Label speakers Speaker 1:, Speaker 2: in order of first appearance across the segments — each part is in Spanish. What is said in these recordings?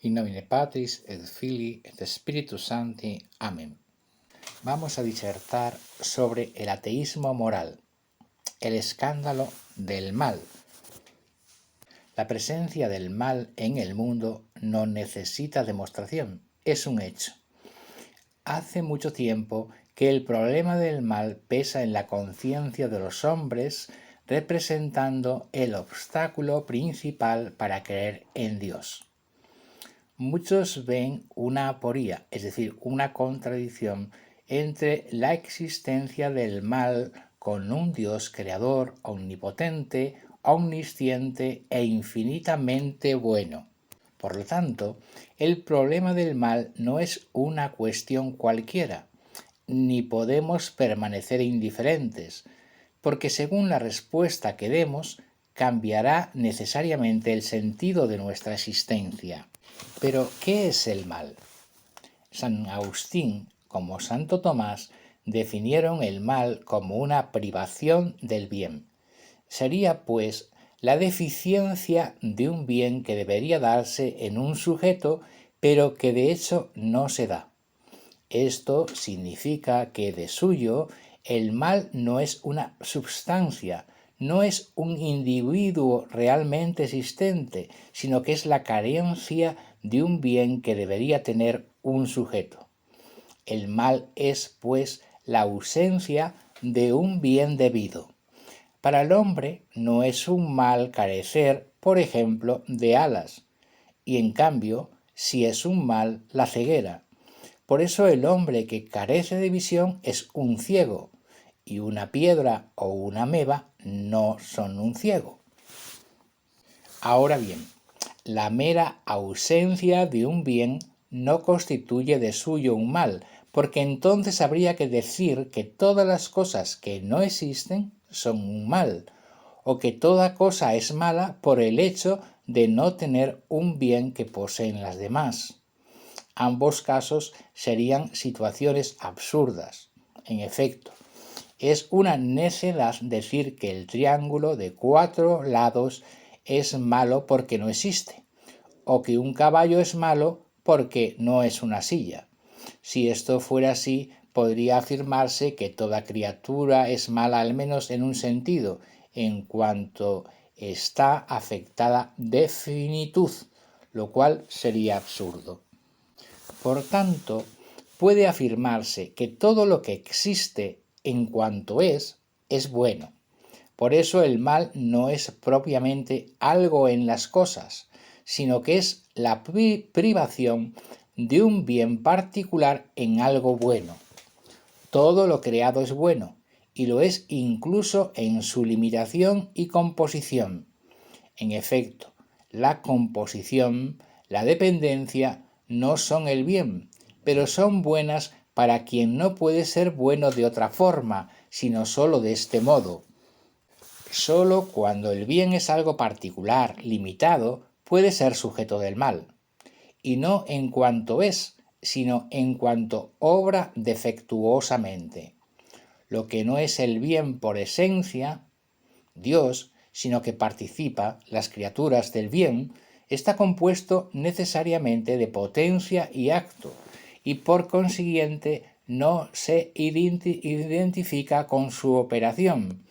Speaker 1: In nomine Patris et Filii et Spiritus Sancti. Amén. Vamos a disertar sobre el ateísmo moral, el escándalo del mal. La presencia del mal en el mundo no necesita demostración, es un hecho. Hace mucho tiempo que el problema del mal pesa en la conciencia de los hombres, representando el obstáculo principal para creer en Dios. Muchos ven una aporía, es decir, una contradicción entre la existencia del mal con un Dios creador, omnipotente, omnisciente e infinitamente bueno. Por lo tanto, el problema del mal no es una cuestión cualquiera, ni podemos permanecer indiferentes, porque según la respuesta que demos, cambiará necesariamente el sentido de nuestra existencia. Pero, ¿qué es el mal? San Agustín, como Santo Tomás, definieron el mal como una privación del bien. Sería, pues, la deficiencia de un bien que debería darse en un sujeto, pero que de hecho no se da. Esto significa que de suyo el mal no es una substancia, no es un individuo realmente existente, sino que es la carencia de un bien que debería tener un sujeto. El mal es, pues, la ausencia de un bien debido. Para el hombre no es un mal carecer, por ejemplo, de alas, y en cambio, sí es un mal la ceguera. Por eso el hombre que carece de visión es un ciego, y una piedra o una ameba no son un ciego. Ahora bien, la mera ausencia de un bien no constituye de suyo un mal, porque entonces habría que decir que todas las cosas que no existen son un mal, o que toda cosa es mala por el hecho de no tener un bien que poseen las demás. Ambos casos serían situaciones absurdas. En efecto, es una necedad decir que el triángulo de 4 lados es malo porque no existe, o que un caballo es malo porque no es una silla. Si esto fuera así, podría afirmarse que toda criatura es mala al menos en un sentido, en cuanto está afectada de finitud, lo cual sería absurdo. Por tanto, puede afirmarse que todo lo que existe en cuanto es bueno. Por eso el mal no es propiamente algo en las cosas, sino que es la privación de un bien particular en algo bueno. Todo lo creado es bueno, y lo es incluso en su limitación y composición. En efecto, la composición, la dependencia, no son el bien, pero son buenas para quien no puede ser bueno de otra forma, sino sólo de este modo. Sólo cuando el bien es algo particular, limitado, puede ser sujeto del mal, y no en cuanto es, sino en cuanto obra defectuosamente. Lo que no es el bien por esencia, Dios, sino que participa, las criaturas, del bien, está compuesto necesariamente de potencia y acto, y por consiguiente no se identifica con su operación,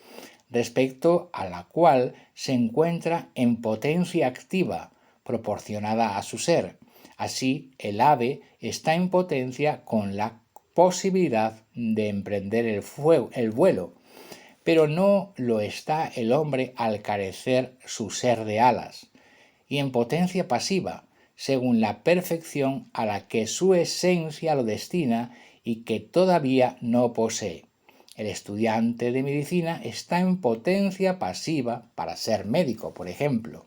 Speaker 1: respecto a la cual se encuentra en potencia activa, proporcionada a su ser. Así, el ave está en potencia con la posibilidad de emprender el vuelo, pero no lo está el hombre al carecer su ser de alas, y en potencia pasiva, según la perfección a la que su esencia lo destina y que todavía no posee. El estudiante de medicina está en potencia pasiva para ser médico, por ejemplo.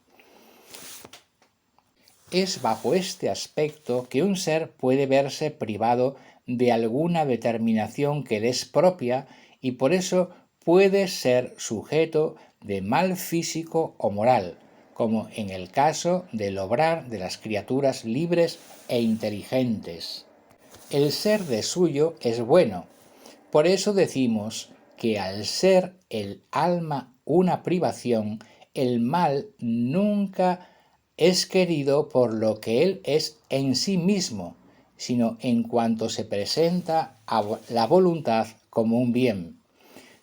Speaker 1: Es bajo este aspecto que un ser puede verse privado de alguna determinación que le es propia y por eso puede ser sujeto de mal físico o moral, como en el caso del obrar de las criaturas libres e inteligentes. El ser de suyo es bueno. Por eso decimos que al ser el alma una privación, el mal nunca es querido por lo que él es en sí mismo, sino en cuanto se presenta a la voluntad como un bien.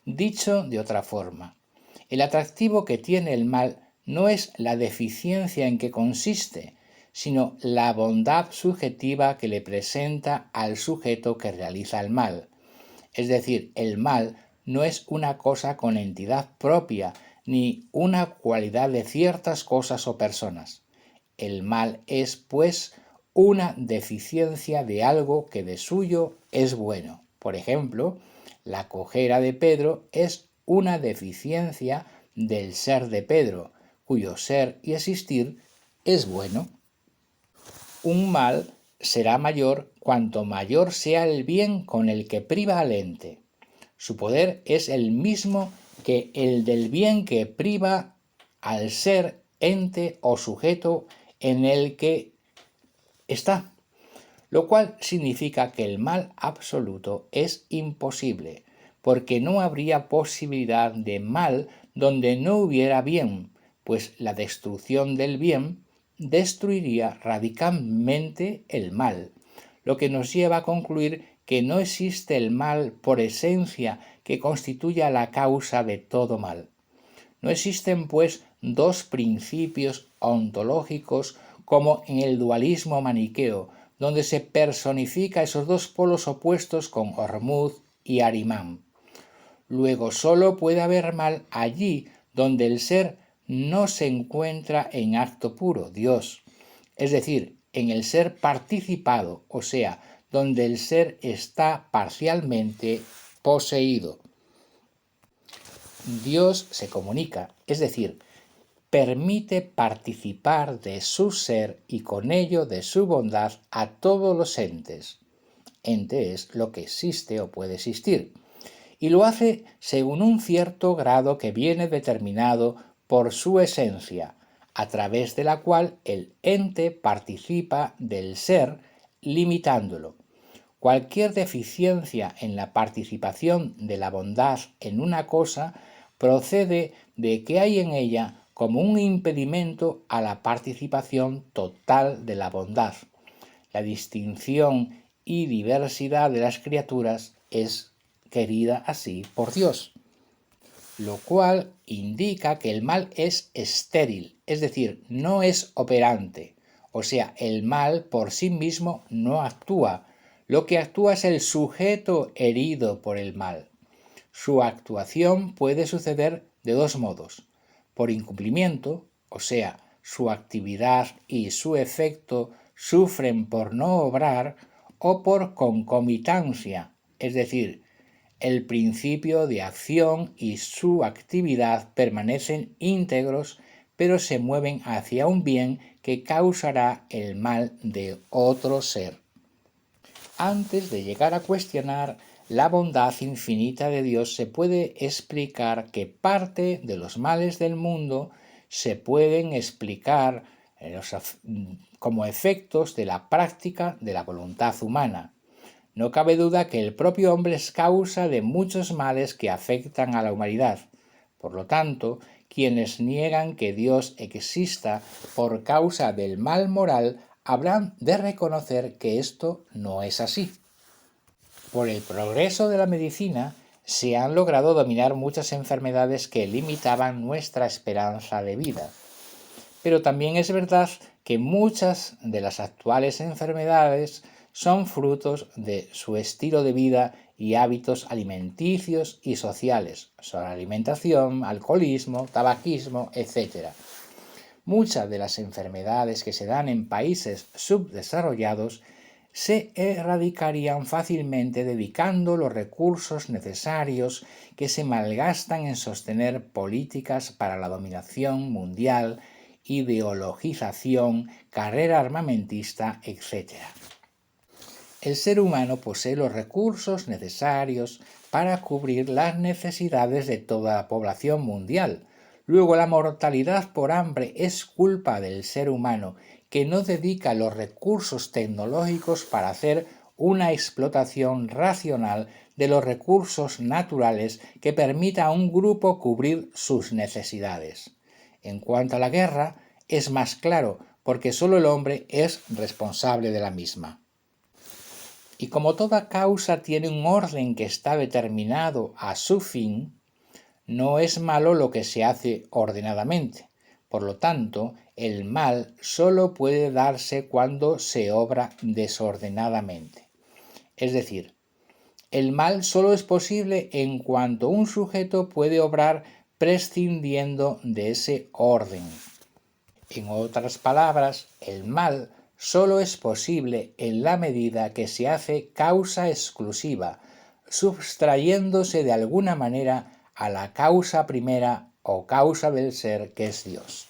Speaker 1: Dicho de otra forma, el atractivo que tiene el mal no es la deficiencia en que consiste, sino la bondad subjetiva que le presenta al sujeto que realiza el mal. Es decir, el mal no es una cosa con entidad propia, ni una cualidad de ciertas cosas o personas. El mal es, pues, una deficiencia de algo que de suyo es bueno. Por ejemplo, la cojera de Pedro es una deficiencia del ser de Pedro, cuyo ser y existir es bueno. Un mal será mayor cuanto mayor sea el bien con el que priva al ente. Su poder es el mismo que el del bien que priva al ser, ente o sujeto en el que está, lo cual significa que el mal absoluto es imposible, porque no habría posibilidad de mal donde no hubiera bien, pues la destrucción del bien destruiría radicalmente el mal, lo que nos lleva a concluir que no existe el mal por esencia que constituya la causa de todo mal. No existen, pues, dos principios ontológicos como en el dualismo maniqueo, donde se personifica esos dos polos opuestos con Ormuzd y Ahriman. Luego sólo puede haber mal allí donde el ser no se encuentra en acto puro, Dios, es decir, en el ser participado, o sea, donde el ser está parcialmente poseído. Dios se comunica, es decir, permite participar de su ser y con ello de su bondad a todos los entes. Ente es lo que existe o puede existir, y lo hace según un cierto grado que viene determinado por su esencia, a través de la cual el ente participa del ser, limitándolo. Cualquier deficiencia en la participación de la bondad en una cosa procede de que hay en ella como un impedimento a la participación total de la bondad. La distinción y diversidad de las criaturas es querida así por Dios, lo cual indica que el mal es estéril, es decir, no es operante, o sea, el mal por sí mismo no actúa, lo que actúa es el sujeto herido por el mal. Su actuación puede suceder de dos modos: por incumplimiento, o sea, su actividad y su efecto sufren por no obrar, o por concomitancia, es decir, el principio de acción y su actividad permanecen íntegros, pero se mueven hacia un bien que causará el mal de otro ser. Antes de llegar a cuestionar la bondad infinita de Dios, se puede explicar que parte de los males del mundo se pueden explicar como efectos de la práctica de la voluntad humana. No cabe duda que el propio hombre es causa de muchos males que afectan a la humanidad. Por lo tanto, quienes niegan que Dios exista por causa del mal moral habrán de reconocer que esto no es así. Por el progreso de la medicina se han logrado dominar muchas enfermedades que limitaban nuestra esperanza de vida. Pero también es verdad que muchas de las actuales enfermedades son frutos de su estilo de vida y hábitos alimenticios y sociales, sobrealimentación, alcoholismo, tabaquismo, etc. Muchas de las enfermedades que se dan en países subdesarrollados se erradicarían fácilmente dedicando los recursos necesarios que se malgastan en sostener políticas para la dominación mundial, ideologización, carrera armamentista, etc. El ser humano posee los recursos necesarios para cubrir las necesidades de toda la población mundial. Luego, la mortalidad por hambre es culpa del ser humano, que no dedica los recursos tecnológicos para hacer una explotación racional de los recursos naturales que permita a un grupo cubrir sus necesidades. En cuanto a la guerra, es más claro, porque solo el hombre es responsable de la misma. Y como toda causa tiene un orden que está determinado a su fin, no es malo lo que se hace ordenadamente. Por lo tanto, el mal solo puede darse cuando se obra desordenadamente. Es decir, el mal solo es posible en cuanto un sujeto puede obrar prescindiendo de ese orden. En otras palabras, el mal solo es posible en la medida que se hace causa exclusiva, sustrayéndose de alguna manera a la causa primera o causa del ser que es Dios.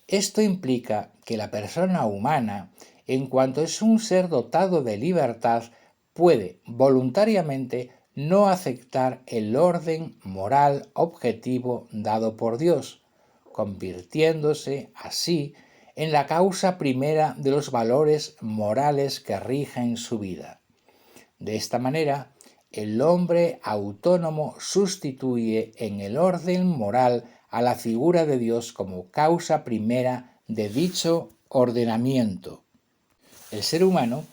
Speaker 1: Esto implica que la persona humana, en cuanto es un ser dotado de libertad, puede voluntariamente no aceptar el orden moral objetivo dado por Dios, convirtiéndose así en la causa primera de los valores morales que rigen su vida. De esta manera, el hombre autónomo sustituye en el orden moral a la figura de Dios como causa primera de dicho ordenamiento. El ser humano,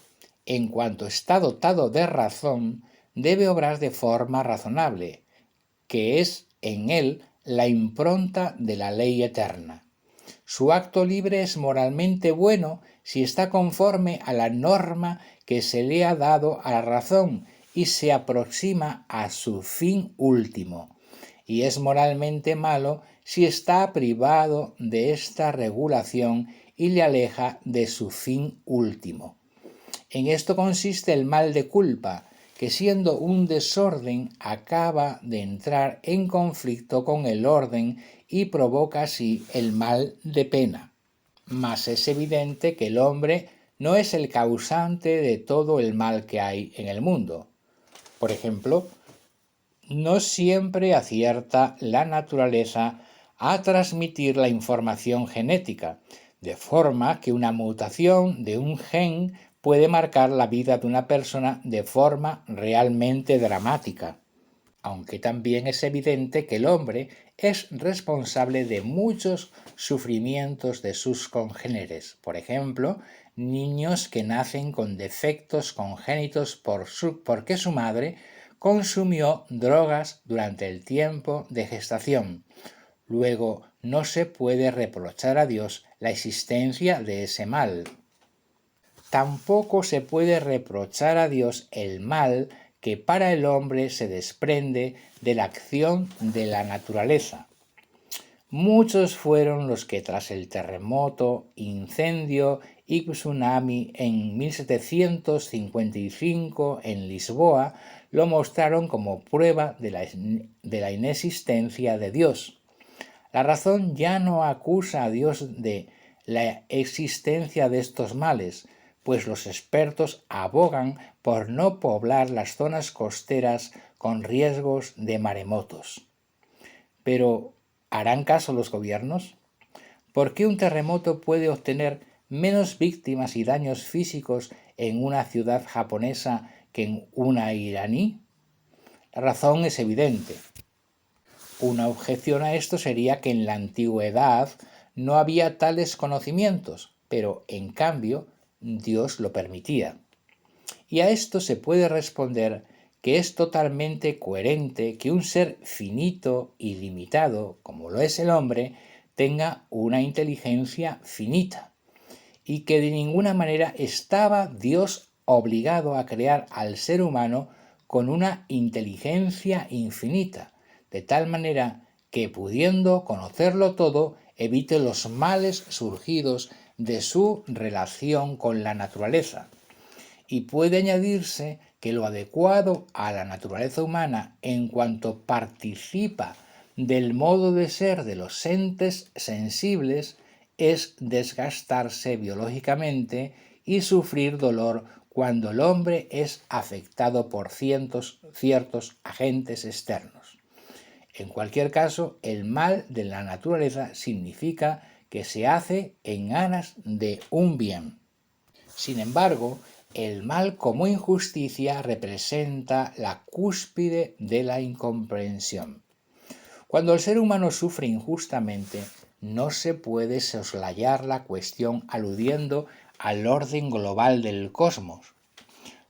Speaker 1: en cuanto está dotado de razón, debe obrar de forma razonable, que es en él la impronta de la ley eterna. Su acto libre es moralmente bueno si está conforme a la norma que se le ha dado a la razón y se aproxima a su fin último, y es moralmente malo si está privado de esta regulación y le aleja de su fin último. En esto consiste el mal de culpa, que siendo un desorden acaba de entrar en conflicto con el orden y provoca así el mal de pena. Mas es evidente que el hombre no es el causante de todo el mal que hay en el mundo. Por ejemplo, no siempre acierta la naturaleza a transmitir la información genética, de forma que una mutación de un gen puede marcar la vida de una persona de forma realmente dramática. Aunque también es evidente que el hombre es responsable de muchos sufrimientos de sus congéneres. Por ejemplo, niños que nacen con defectos congénitos porque su madre consumió drogas durante el tiempo de gestación. Luego, no se puede reprochar a Dios la existencia de ese mal. Tampoco se puede reprochar a Dios el mal que para el hombre se desprende de la acción de la naturaleza. Muchos fueron los que tras el terremoto, incendio y tsunami en 1755 en Lisboa lo mostraron como prueba de la inexistencia de Dios. La razón ya no acusa a Dios de la existencia de estos males, pues los expertos abogan por no poblar las zonas costeras con riesgos de maremotos. Pero, ¿harán caso los gobiernos? ¿Por qué un terremoto puede obtener menos víctimas y daños físicos en una ciudad japonesa que en una iraní? La razón es evidente. Una objeción a esto sería que en la antigüedad no había tales conocimientos, pero en cambio Dios lo permitía. Y a esto se puede responder que es totalmente coherente que un ser finito y limitado, como lo es el hombre, tenga una inteligencia finita, y que de ninguna manera estaba Dios obligado a crear al ser humano con una inteligencia infinita, de tal manera que, pudiendo conocerlo todo, evite los males surgidos de su relación con la naturaleza. Y puede añadirse que lo adecuado a la naturaleza humana en cuanto participa del modo de ser de los entes sensibles es desgastarse biológicamente y sufrir dolor cuando el hombre es afectado por ciertos agentes externos. En cualquier caso, el mal de la naturaleza significa que se hace en aras de un bien. Sin embargo, el mal como injusticia representa la cúspide de la incomprensión. Cuando el ser humano sufre injustamente, no se puede soslayar la cuestión aludiendo al orden global del cosmos.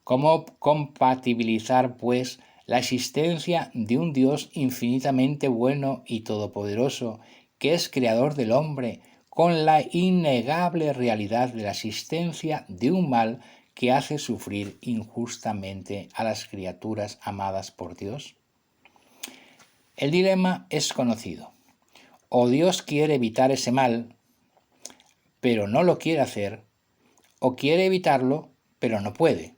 Speaker 1: ¿Cómo compatibilizar, pues, la existencia de un Dios infinitamente bueno y todopoderoso, que es creador del hombre, con la innegable realidad de la existencia de un mal que hace sufrir injustamente a las criaturas amadas por Dios? El dilema es conocido. O Dios quiere evitar ese mal, pero no lo quiere hacer, o quiere evitarlo, pero no puede.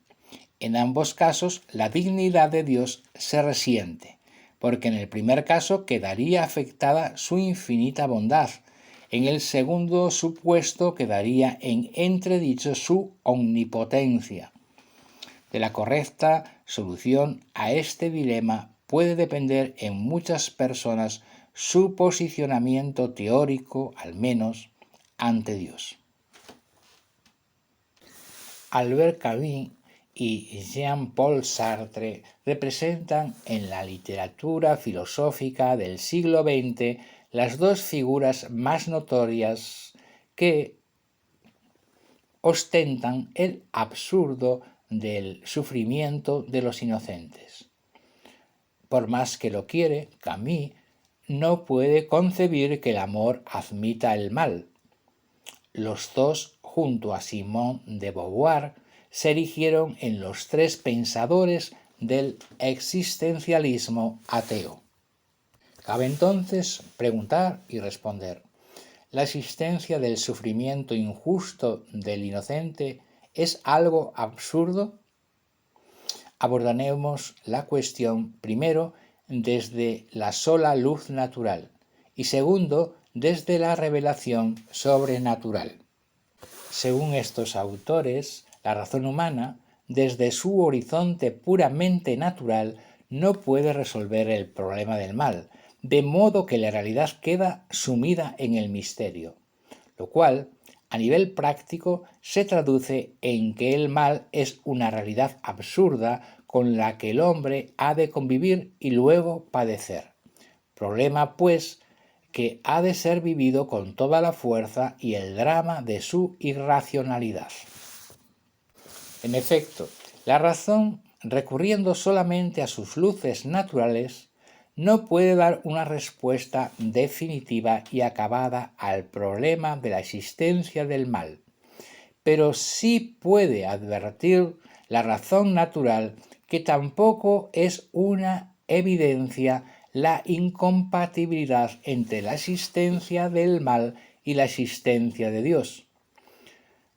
Speaker 1: En ambos casos, la dignidad de Dios se resiente, porque en el primer caso quedaría afectada su infinita bondad, en el segundo supuesto quedaría en entredicho su omnipotencia. De la correcta solución a este dilema puede depender en muchas personas su posicionamiento teórico, al menos, ante Dios. Albert Camus y Jean-Paul Sartre representan en la literatura filosófica del siglo XX las dos figuras más notorias que ostentan el absurdo del sufrimiento de los inocentes. Por más que lo quiere, Camus no puede concebir que el amor admita el mal. Los dos, junto a Simone de Beauvoir, se erigieron en los tres pensadores del existencialismo ateo. Cabe entonces preguntar y responder: ¿la existencia del sufrimiento injusto del inocente es algo absurdo? Abordaremos la cuestión primero desde la sola luz natural y segundo desde la revelación sobrenatural. Según estos autores, la razón humana, desde su horizonte puramente natural, no puede resolver el problema del mal, de modo que la realidad queda sumida en el misterio, lo cual, a nivel práctico, se traduce en que el mal es una realidad absurda con la que el hombre ha de convivir y luego padecer. Problema, pues, que ha de ser vivido con toda la fuerza y el drama de su irracionalidad. En efecto, la razón, recurriendo solamente a sus luces naturales, no puede dar una respuesta definitiva y acabada al problema de la existencia del mal, pero sí puede advertir la razón natural que tampoco es una evidencia la incompatibilidad entre la existencia del mal y la existencia de Dios.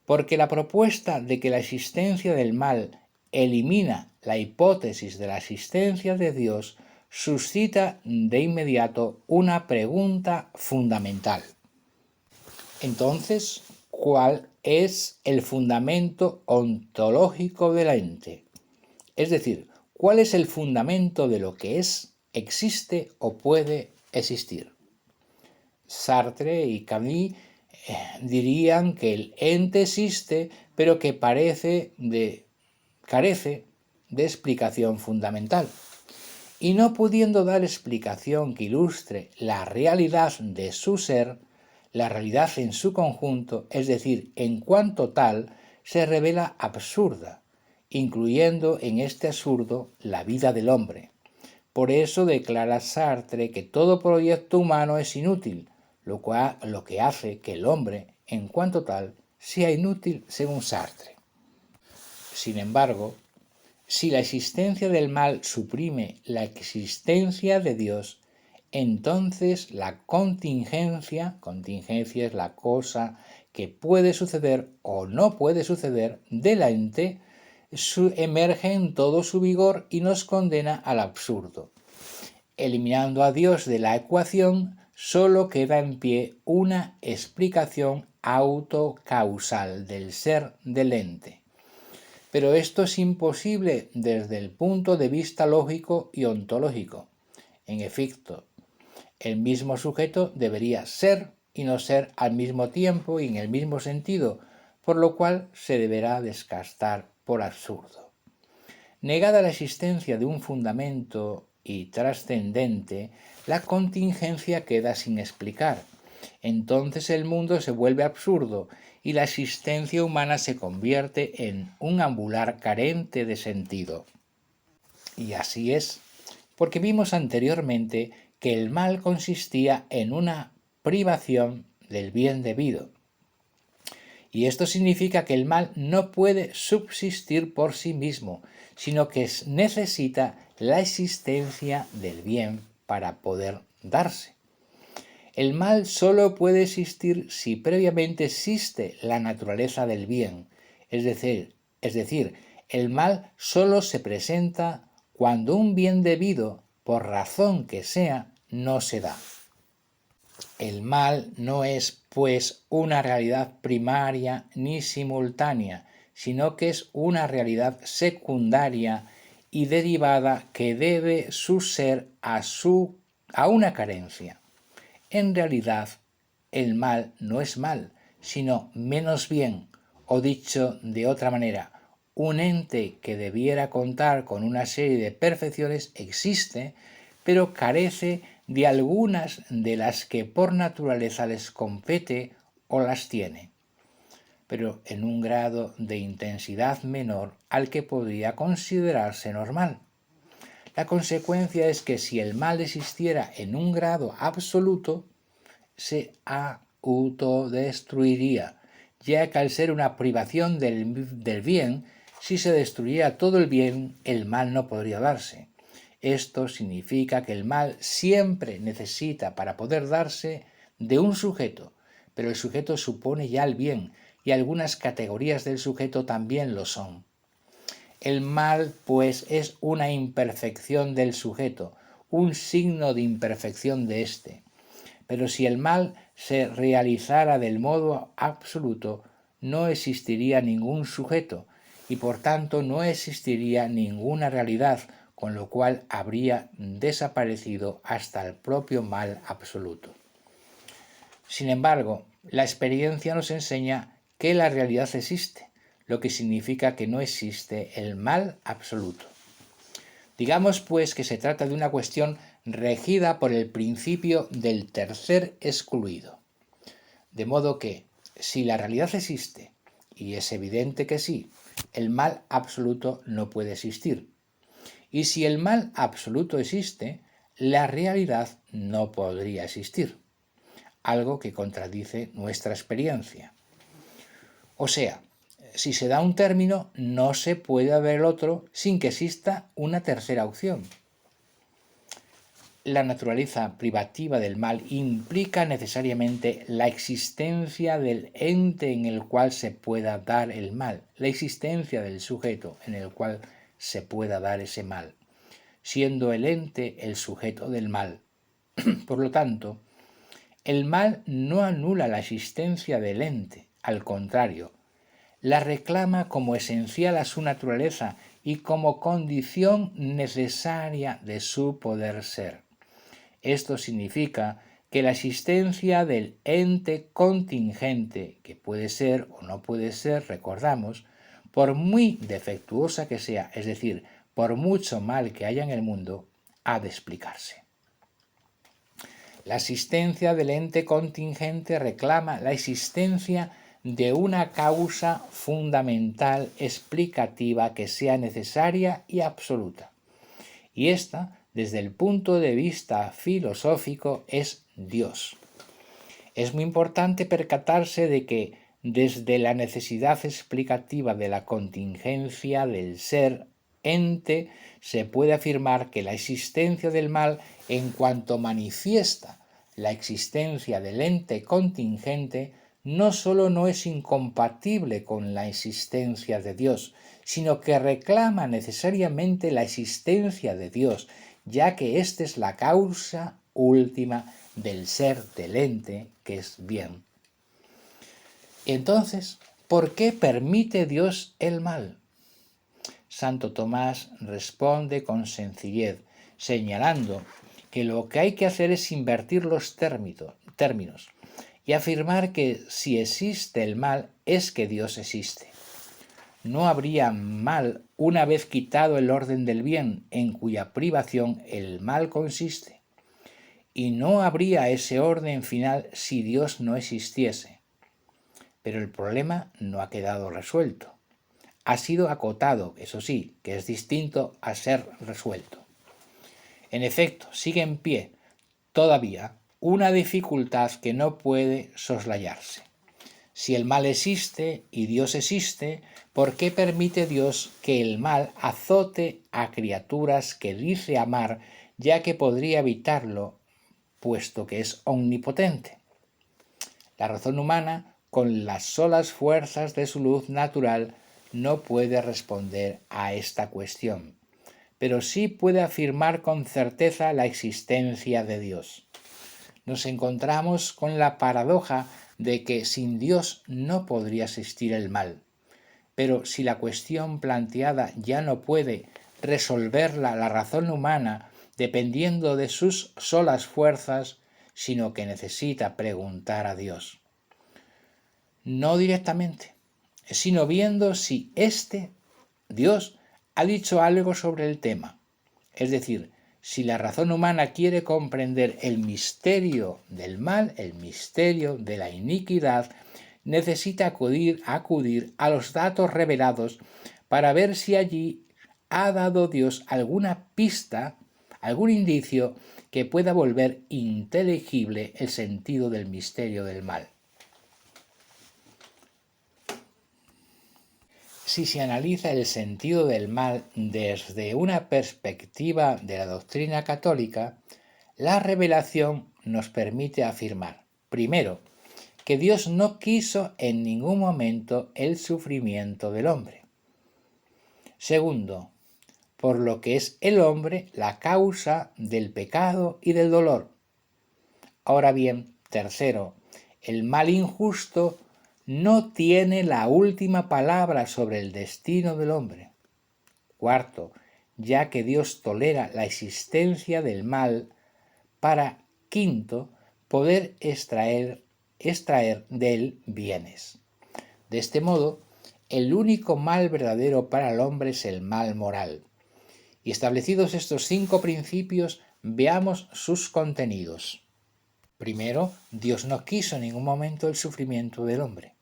Speaker 1: Porque la propuesta de que la existencia del mal elimina la hipótesis de la existencia de Dios suscita de inmediato una pregunta fundamental. Entonces, ¿cuál es el fundamento ontológico del ente? Es decir, ¿cuál es el fundamento de lo que es, existe o puede existir? Sartre y Camus dirían que el ente existe, pero que carece de explicación fundamental. Y no pudiendo dar explicación que ilustre la realidad de su ser, la realidad en su conjunto, es decir, en cuanto tal, se revela absurda, incluyendo en este absurdo la vida del hombre. Por eso declara Sartre que todo proyecto humano es inútil, lo que hace que el hombre, en cuanto tal, sea inútil según Sartre. Sin embargo, si la existencia del mal suprime la existencia de Dios, entonces la contingencia es la cosa que puede suceder o no puede suceder del ente, emerge en todo su vigor y nos condena al absurdo. Eliminando a Dios de la ecuación, solo queda en pie una explicación autocausal del ser del ente. Pero esto es imposible desde el punto de vista lógico y ontológico. En efecto, el mismo sujeto debería ser y no ser al mismo tiempo y en el mismo sentido, por lo cual se deberá descartar por absurdo. Negada la existencia de un fundamento y trascendente, la contingencia queda sin explicar, Entonces el mundo se vuelve absurdo y la existencia humana se convierte en un ambular carente de sentido. Y así es, porque vimos anteriormente que el mal consistía en una privación del bien debido. Y esto significa que el mal no puede subsistir por sí mismo, sino que necesita la existencia del bien para poder darse. El mal solo puede existir si previamente existe la naturaleza del bien, es decir, el mal solo se presenta cuando un bien debido, por razón que sea, no se da. El mal no es, pues, una realidad primaria ni simultánea, sino que es una realidad secundaria y derivada que debe su ser a una carencia. En realidad, el mal no es mal, sino menos bien, o dicho de otra manera, un ente que debiera contar con una serie de perfecciones existe, pero carece de algunas de las que por naturaleza les compete o las tiene, pero en un grado de intensidad menor al que podría considerarse normal. La consecuencia es que si el mal existiera en un grado absoluto, se autodestruiría, ya que al ser una privación del bien, si se destruyera todo el bien, el mal no podría darse. Esto significa que el mal siempre necesita, para poder darse, de un sujeto, pero el sujeto supone ya el bien, y algunas categorías del sujeto también lo son. El mal, pues, es una imperfección del sujeto, un signo de imperfección de éste. Pero si el mal se realizara del modo absoluto, no existiría ningún sujeto y por tanto no existiría ninguna realidad, con lo cual habría desaparecido hasta el propio mal absoluto. Sin embargo, la experiencia nos enseña que la realidad existe, lo que significa que no existe el mal absoluto. Digamos, pues, que se trata de una cuestión regida por el principio del tercer excluido. De modo que, si la realidad existe, y es evidente que sí, el mal absoluto no puede existir. Y si el mal absoluto existe, la realidad no podría existir, algo que contradice nuestra experiencia. O sea, si se da un término, no se puede haber el otro sin que exista una tercera opción. La naturaleza privativa del mal implica necesariamente la existencia del ente en el cual se pueda dar el mal, la existencia del sujeto en el cual se pueda dar ese mal, siendo el ente el sujeto del mal. Por lo tanto, el mal no anula la existencia del ente, al contrario, la reclama como esencial a su naturaleza y como condición necesaria de su poder ser. Esto significa que la existencia del ente contingente, que puede ser o no puede ser, recordamos, por muy defectuosa que sea, es decir, por mucho mal que haya en el mundo, ha de explicarse. La existencia del ente contingente reclama la existencia de una causa fundamental explicativa que sea necesaria y absoluta. Y esta, desde el punto de vista filosófico, es Dios. Es muy importante percatarse de que desde la necesidad explicativa de la contingencia del ser ente se puede afirmar que la existencia del mal, en cuanto manifiesta la existencia del ente contingente, no solo no es incompatible con la existencia de Dios, sino que reclama necesariamente la existencia de Dios, ya que ésta es la causa última del ser del ente, que es bien. Entonces, ¿por qué permite Dios el mal? Santo Tomás responde con sencillez, señalando que lo que hay que hacer es invertir los términos y afirmar que si existe el mal es que Dios existe. No habría mal una vez quitado el orden del bien, en cuya privación el mal consiste. y no habría ese orden final si Dios no existiese. Pero el problema no ha quedado resuelto. Ha sido acotado, eso sí, que es distinto a ser resuelto. En efecto, sigue en pie todavía una dificultad que no puede soslayarse. Si el mal existe y Dios existe, ¿por qué permite Dios que el mal azote a criaturas que dice amar, ya que podría evitarlo, puesto que es omnipotente? La razón humana, con las solas fuerzas de su luz natural, no puede responder a esta cuestión, pero sí puede afirmar con certeza la existencia de Dios. Nos encontramos con la paradoja de que sin Dios no podría existir el mal, pero si la cuestión planteada ya no puede resolverla la razón humana dependiendo de sus solas fuerzas, sino que necesita preguntar a Dios. No directamente, sino viendo si Dios, ha dicho algo sobre el tema. Es decir, si la razón humana quiere comprender el misterio del mal, el misterio de la iniquidad, necesita acudir a los datos revelados para ver si allí ha dado Dios alguna pista, algún indicio que pueda volver inteligible el sentido del misterio del mal. Si se analiza el sentido del mal desde una perspectiva de la doctrina católica, la revelación nos permite afirmar, primero, que Dios no quiso en ningún momento el sufrimiento del hombre. Segundo, por lo que es el hombre la causa del pecado y del dolor. Ahora bien, tercero, el mal injusto no tiene la última palabra sobre el destino del hombre. Cuarto, ya que Dios tolera la existencia del mal para, quinto, poder extraer de él bienes. De este modo, el único mal verdadero para el hombre es el mal moral. Y establecidos estos 5 principios, veamos sus contenidos. Primero, Dios no quiso en ningún momento el sufrimiento del hombre,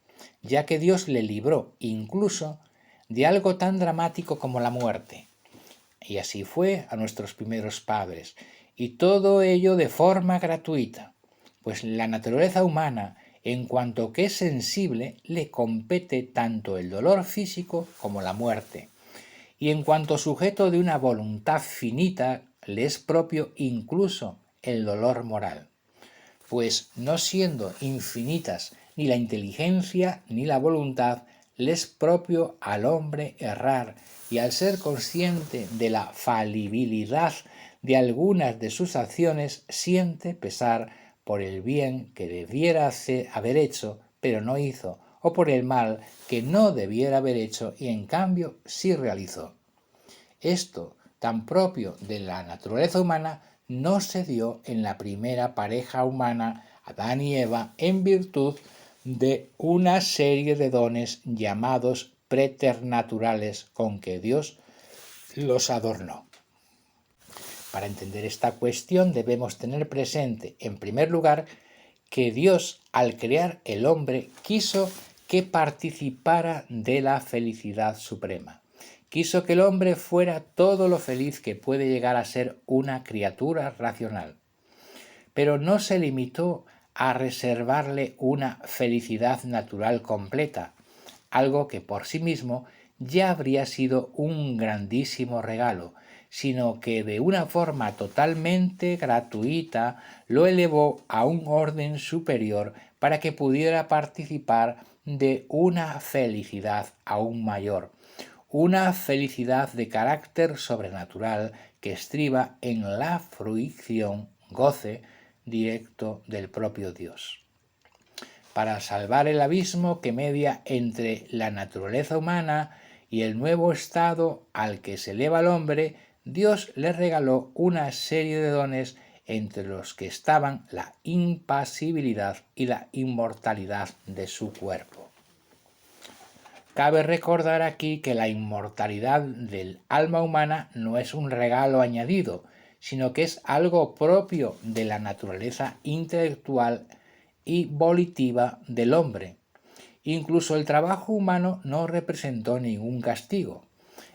Speaker 1: ya que Dios le libró incluso de algo tan dramático como la muerte. Y así fue a nuestros primeros padres, y todo ello de forma gratuita, pues la naturaleza humana, en cuanto que es sensible, le compete tanto el dolor físico como la muerte, y en cuanto sujeto de una voluntad finita, le es propio incluso el dolor moral. Pues no siendo infinitas ni la inteligencia ni la voluntad, le es propio al hombre errar, y al ser consciente de la falibilidad de algunas de sus acciones, siente pesar por el bien que debiera haber hecho, pero no hizo, o por el mal que no debiera haber hecho y en cambio sí realizó. Esto, tan propio de la naturaleza humana, no se dio en la primera pareja humana, Adán y Eva, en virtud de una serie de dones llamados preternaturales con que Dios los adornó. Para entender esta cuestión debemos tener presente, en primer lugar, que Dios, al crear el hombre, quiso que participara de la felicidad suprema. Quiso que el hombre fuera todo lo feliz que puede llegar a ser una criatura racional. Pero no se limitó a reservarle una felicidad natural completa, algo que por sí mismo ya habría sido un grandísimo regalo, sino que de una forma totalmente gratuita lo elevó a un orden superior para que pudiera participar de una felicidad aún mayor, una felicidad de carácter sobrenatural que estriba en la fruición, goce directo del propio Dios. Para salvar el abismo que media entre la naturaleza humana y el nuevo estado al que se eleva el hombre, Dios le regaló una serie de dones entre los que estaban la impasibilidad y la inmortalidad de su cuerpo. Cabe recordar aquí que la inmortalidad del alma humana no es un regalo añadido, sino que es algo propio de la naturaleza intelectual y volitiva del hombre. Incluso el trabajo humano no representó ningún castigo.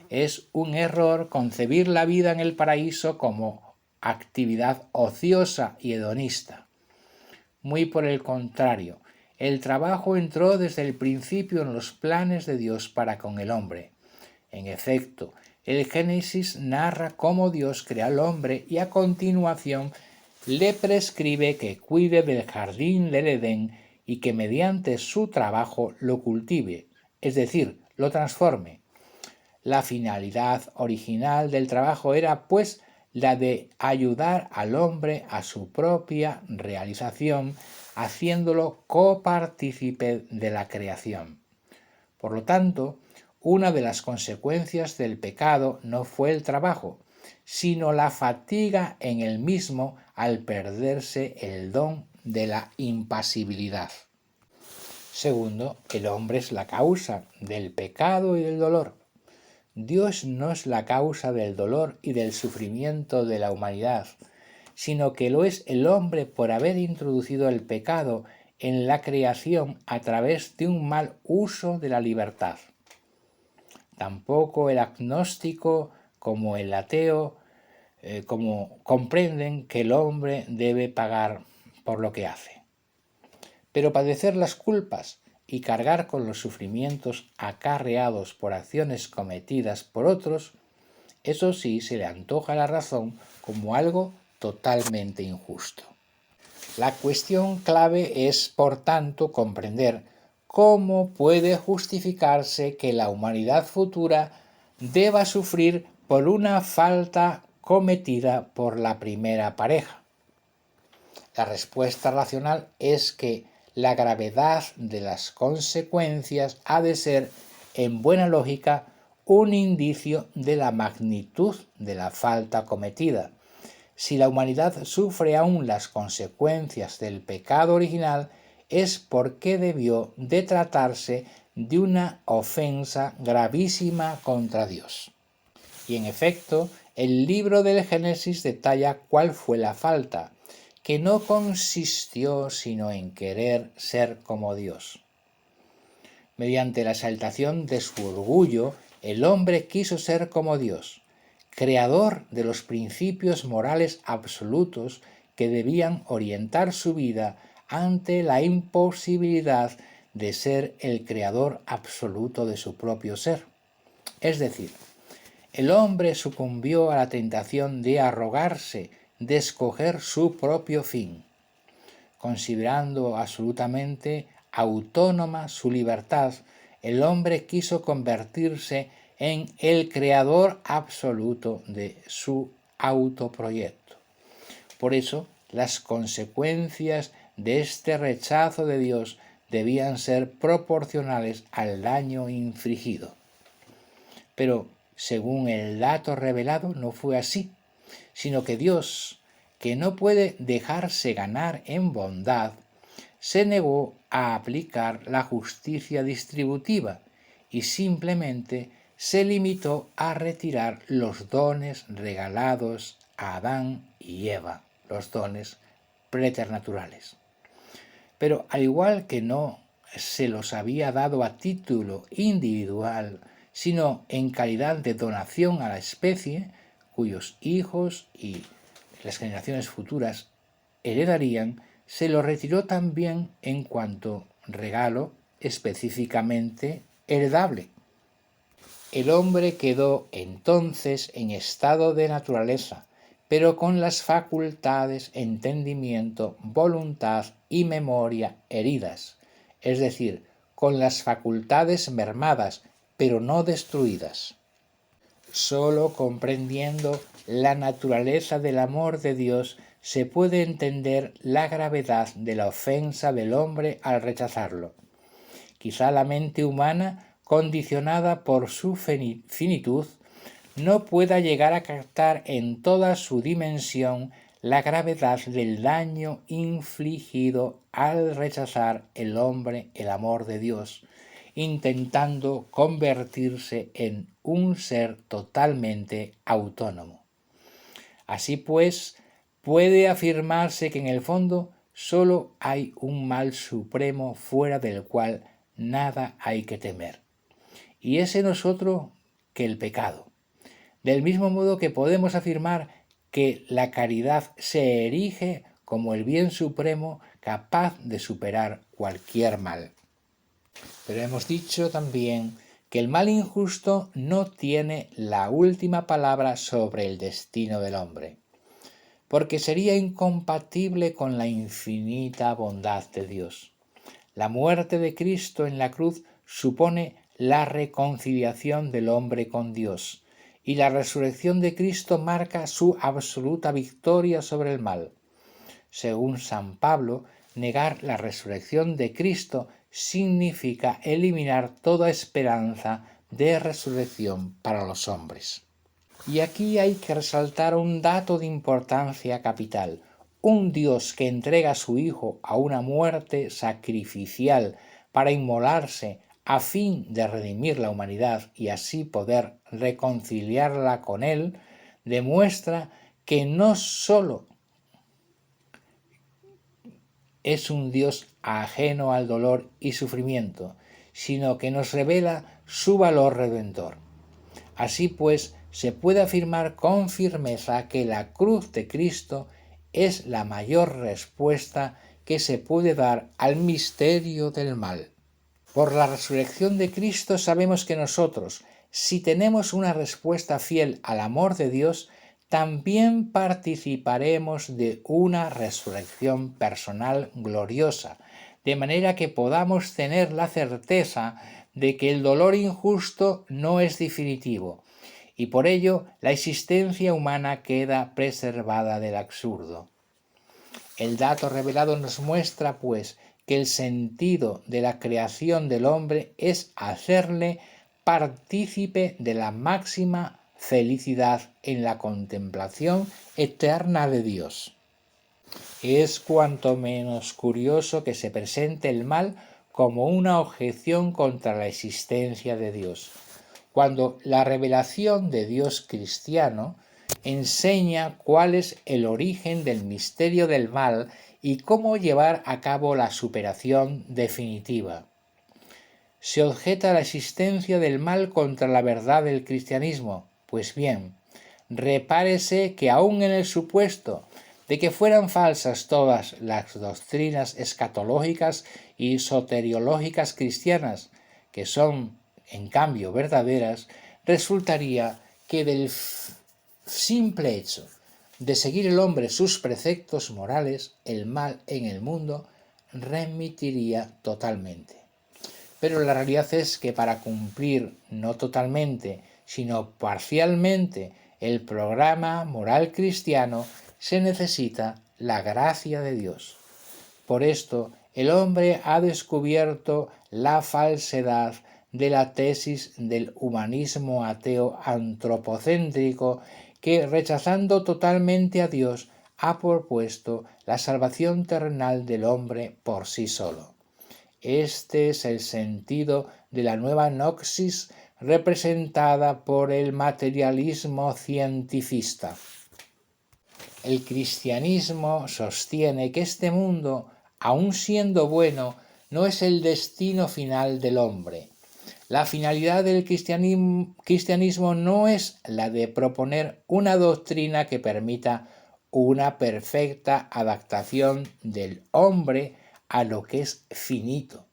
Speaker 1: Es un error concebir la vida en el paraíso como actividad ociosa y hedonista. Muy por el contrario, el trabajo entró desde el principio en los planes de Dios para con el hombre. En efecto, el Génesis narra cómo Dios crea al hombre y a continuación le prescribe que cuide del jardín del Edén y que mediante su trabajo lo cultive, es decir, lo transforme. La finalidad original del trabajo era, pues, la de ayudar al hombre a su propia realización, haciéndolo copartícipe de la creación. Por lo tanto, una de las consecuencias del pecado no fue el trabajo, sino la fatiga en el mismo al perderse el don de la impasibilidad. Segundo, el hombre es la causa del pecado y del dolor. Dios no es la causa del dolor y del sufrimiento de la humanidad, sino que lo es el hombre por haber introducido el pecado en la creación a través de un mal uso de la libertad. Tampoco el agnóstico como el ateo comprenden que el hombre debe pagar por lo que hace. Pero padecer las culpas y cargar con los sufrimientos acarreados por acciones cometidas por otros, eso sí se le antoja a la razón como algo totalmente injusto. La cuestión clave es, por tanto, comprender cómo puede justificarse que la humanidad futura deba sufrir por una falta cometida por la primera pareja. La respuesta racional es que la gravedad de las consecuencias ha de ser, en buena lógica, un indicio de la magnitud de la falta cometida. Si la humanidad sufre aún las consecuencias del pecado original, es porque debió de tratarse de una ofensa gravísima contra Dios. Y en efecto, el libro del Génesis detalla cuál fue la falta, que no consistió sino en querer ser como Dios. Mediante la exaltación de su orgullo, el hombre quiso ser como Dios, creador de los principios morales absolutos que debían orientar su vida ante la imposibilidad de ser el creador absoluto de su propio ser. Es decir, el hombre sucumbió a la tentación de arrogarse, de escoger su propio fin. Considerando absolutamente autónoma su libertad, el hombre quiso convertirse en el creador absoluto de su autoproyecto. Por eso, las consecuencias de este rechazo de Dios debían ser proporcionales al daño infligido. Pero, según el dato revelado, no fue así, sino que Dios, que no puede dejarse ganar en bondad, se negó a aplicar la justicia distributiva y simplemente se limitó a retirar los dones regalados a Adán y Eva, los dones preternaturales. Pero al igual que no se los había dado a título individual, sino en calidad de donación a la especie, cuyos hijos y las generaciones futuras heredarían, se lo retiró también en cuanto regalo específicamente heredable. El hombre quedó entonces en estado de naturaleza, pero con las facultades, entendimiento, voluntad y memoria heridas, es decir, con las facultades mermadas, pero no destruidas. Solo comprendiendo la naturaleza del amor de Dios se puede entender la gravedad de la ofensa del hombre al rechazarlo. Quizá la mente humana, condicionada por su finitud, no pueda llegar a captar en toda su dimensión la gravedad del daño infligido al rechazar el hombre el amor de Dios, intentando convertirse en un ser totalmente autónomo. Así pues, puede afirmarse que en el fondo solo hay un mal supremo fuera del cual nada hay que temer. Y ese no es otro que el pecado. Del mismo modo que podemos afirmar que la caridad se erige como el bien supremo capaz de superar cualquier mal. Pero hemos dicho también que el mal injusto no tiene la última palabra sobre el destino del hombre, porque sería incompatible con la infinita bondad de Dios. La muerte de Cristo en la cruz supone la reconciliación del hombre con Dios, y la resurrección de Cristo marca su absoluta victoria sobre el mal. Según San Pablo, negar la resurrección de Cristo significa eliminar toda esperanza de resurrección para los hombres. Y aquí hay que resaltar un dato de importancia capital. Un Dios que entrega a su Hijo a una muerte sacrificial para inmolarse a fin de redimir la humanidad y así poder reconciliarla con Él, demuestra que no sólo es un Dios ajeno al dolor y sufrimiento, sino que nos revela su valor redentor. Así pues, se puede afirmar con firmeza que la cruz de Cristo es la mayor respuesta que se puede dar al misterio del mal. Por la resurrección de Cristo sabemos que nosotros, si tenemos una respuesta fiel al amor de Dios, también participaremos de una resurrección personal gloriosa, de manera que podamos tener la certeza de que el dolor injusto no es definitivo, y por ello la existencia humana queda preservada del absurdo. El dato revelado nos muestra, pues, que el sentido de la creación del hombre es hacerle partícipe de la máxima felicidad en la contemplación eterna de Dios. Es cuanto menos curioso que se presente el mal como una objeción contra la existencia de Dios, cuando la revelación de Dios cristiano enseña cuál es el origen del misterio del mal y cómo llevar a cabo la superación definitiva. Se objeta la existencia del mal contra la verdad del cristianismo. Pues bien, repárese que aun en el supuesto de que fueran falsas todas las doctrinas escatológicas y soteriológicas cristianas, que son, en cambio, verdaderas, resultaría que del simple hecho de seguir el hombre sus preceptos morales, el mal en el mundo remitiría totalmente. Pero la realidad es que para cumplir no totalmente, sino parcialmente el programa moral cristiano, se necesita la gracia de Dios. Por esto, el hombre ha descubierto la falsedad de la tesis del humanismo ateo antropocéntrico que, rechazando totalmente a Dios, ha propuesto la salvación terrenal del hombre por sí solo. Este es el sentido de la nueva noxis representada por el materialismo cientifista. El cristianismo sostiene que este mundo, aun siendo bueno, no es el destino final del hombre. La finalidad del cristianismo no es la de proponer una doctrina que permita una perfecta adaptación del hombre a lo que es finito.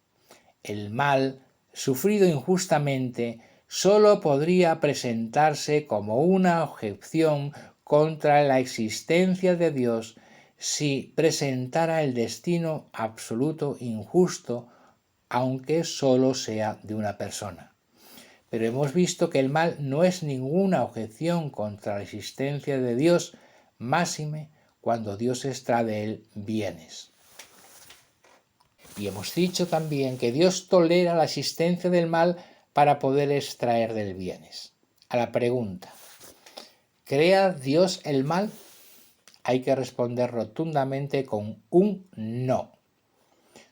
Speaker 1: El mal, sufrido injustamente, sólo podría presentarse como una objeción contra la existencia de Dios si presentara el destino absoluto injusto, aunque sólo sea de una persona. Pero hemos visto que el mal no es ninguna objeción contra la existencia de Dios, máxime cuando Dios extrae de él bienes. Y hemos dicho también que Dios tolera la existencia del mal para poder extraer del bienes. A la pregunta, ¿crea Dios el mal? Hay que responder rotundamente con un no.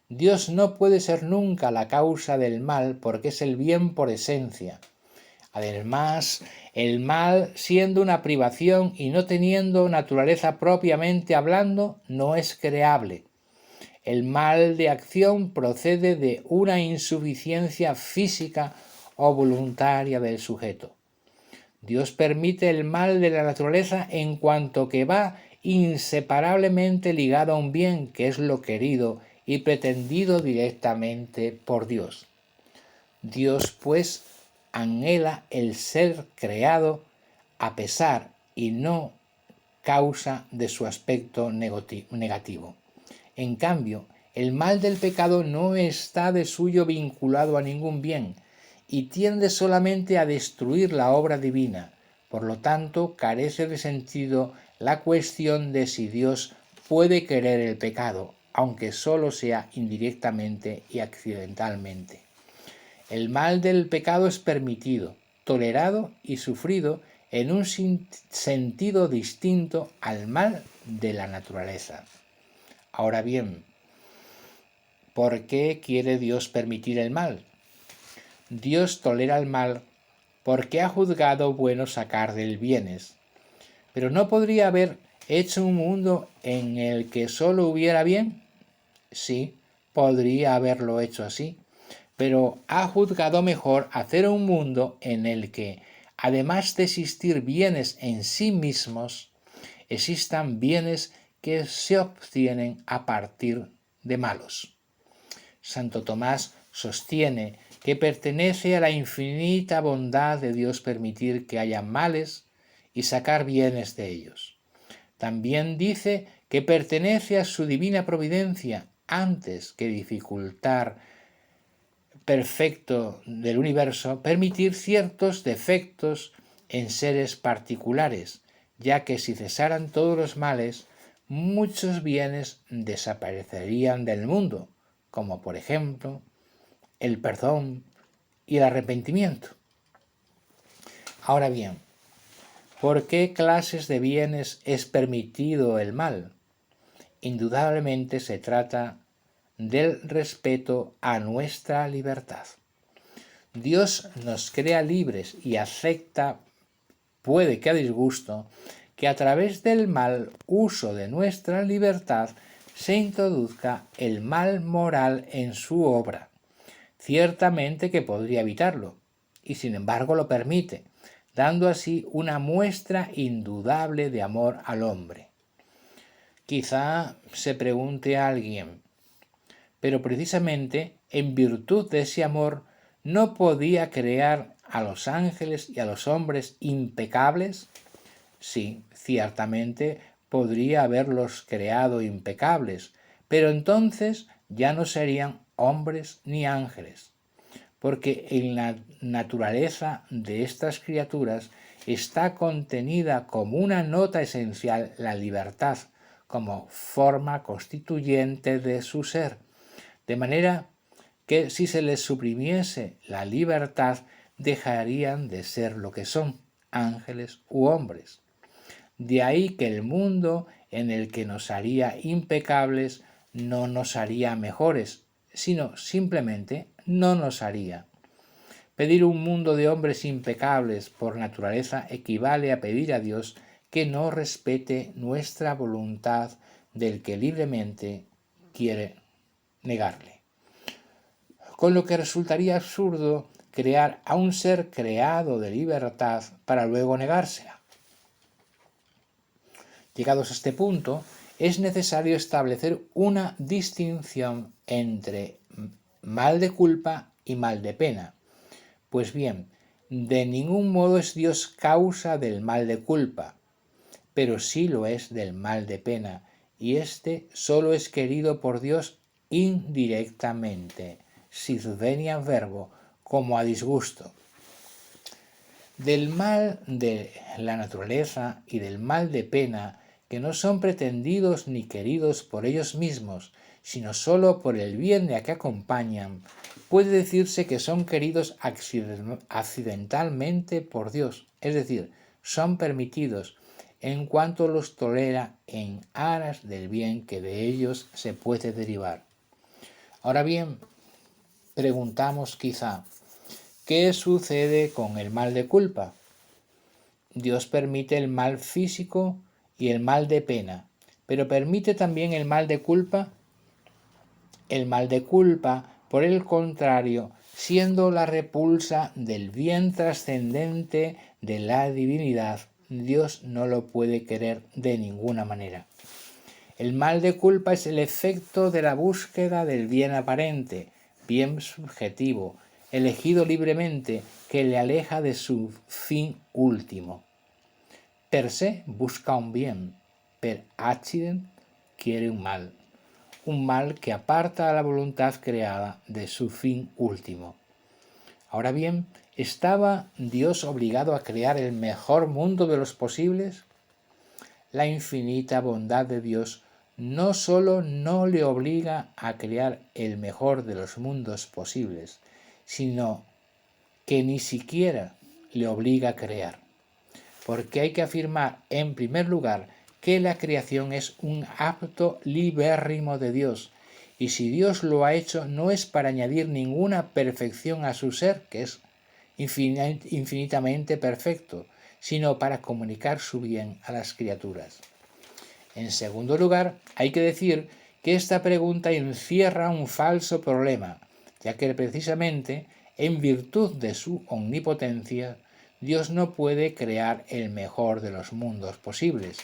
Speaker 1: Dios no puede ser nunca la causa del mal porque es el bien por esencia. Además, el mal, siendo una privación y no teniendo naturaleza propiamente hablando, no es creable. El mal de acción procede de una insuficiencia física o voluntaria del sujeto. Dios permite el mal de la naturaleza en cuanto que va inseparablemente ligado a un bien que es lo querido y pretendido directamente por Dios. Dios, pues, anhela el ser creado a pesar y no causa de su aspecto negativo. En cambio, el mal del pecado no está de suyo vinculado a ningún bien y tiende solamente a destruir la obra divina. Por lo tanto, carece de sentido la cuestión de si Dios puede querer el pecado, aunque solo sea indirectamente y accidentalmente. El mal del pecado es permitido, tolerado y sufrido en un sentido distinto al mal de la naturaleza. Ahora bien, ¿por qué quiere Dios permitir el mal? Dios tolera el mal porque ha juzgado bueno sacar del bienes. Pero ¿no podría haber hecho un mundo en el que solo hubiera bien? Sí, podría haberlo hecho así, pero ha juzgado mejor hacer un mundo en el que, además de existir bienes en sí mismos, existan bienes que se obtienen a partir de malos. Santo Tomás sostiene que pertenece a la infinita bondad de Dios permitir que haya males y sacar bienes de ellos. También dice que pertenece a su divina providencia antes que dificultar perfecto del universo permitir ciertos defectos en seres particulares, ya que si cesaran todos los males, muchos bienes desaparecerían del mundo, como por ejemplo el perdón y el arrepentimiento. Ahora bien, ¿por qué clases de bienes es permitido el mal? Indudablemente se trata del respeto a nuestra libertad. Dios nos crea libres y acepta, puede que a disgusto, que a través del mal uso de nuestra libertad se introduzca el mal moral en su obra. Ciertamente que podría evitarlo, y sin embargo lo permite, dando así una muestra indudable de amor al hombre. Quizá se pregunte a alguien, pero precisamente en virtud de ese amor no podía crear a los ángeles y a los hombres impecables. Sí, ciertamente podría haberlos creado impecables, pero entonces ya no serían hombres ni ángeles, porque en la naturaleza de estas criaturas está contenida como una nota esencial la libertad, como forma constituyente de su ser, de manera que si se les suprimiese la libertad dejarían de ser lo que son, ángeles u hombres. De ahí que el mundo en el que nos haría impecables no nos haría mejores, sino simplemente no nos haría. Pedir un mundo de hombres impecables por naturaleza equivale a pedir a Dios que no respete nuestra voluntad del que libremente quiere negarle. Con lo que resultaría absurdo crear a un ser creado de libertad para luego negársela. Llegados a este punto, es necesario establecer una distinción entre mal de culpa y mal de pena. Pues bien, de ningún modo es Dios causa del mal de culpa, pero sí lo es del mal de pena, y éste solo es querido por Dios indirectamente, si venia verbo, como a disgusto. Del mal de la naturaleza y del mal de pena, que no son pretendidos ni queridos por ellos mismos, sino sólo por el bien de a que acompañan, puede decirse que son queridos accidentalmente por Dios, es decir, son permitidos en cuanto los tolera en aras del bien que de ellos se puede derivar. Ahora bien, preguntamos quizá, ¿Qué sucede con el mal de culpa? Dios permite el mal físico y el mal de pena, pero permite también el mal de culpa. El mal de culpa, por el contrario, siendo la repulsa del bien trascendente de la divinidad, Dios no lo puede querer de ninguna manera. El mal de culpa es el efecto de la búsqueda del bien aparente, bien subjetivo, elegido libremente, que le aleja de su fin último. Per se busca un bien, per accident quiere un mal que aparta a la voluntad creada de su fin último. Ahora bien, ¿estaba Dios obligado a crear el mejor mundo de los posibles? La infinita bondad de Dios no solo no le obliga a crear el mejor de los mundos posibles, sino que ni siquiera le obliga a crear. Porque hay que afirmar, en primer lugar, que la creación es un acto libérrimo de Dios, y si Dios lo ha hecho no es para añadir ninguna perfección a su ser, que es infinitamente perfecto, sino para comunicar su bien a las criaturas. En segundo lugar, hay que decir que esta pregunta encierra un falso problema, ya que precisamente, en virtud de su omnipotencia, Dios no puede crear el mejor de los mundos posibles,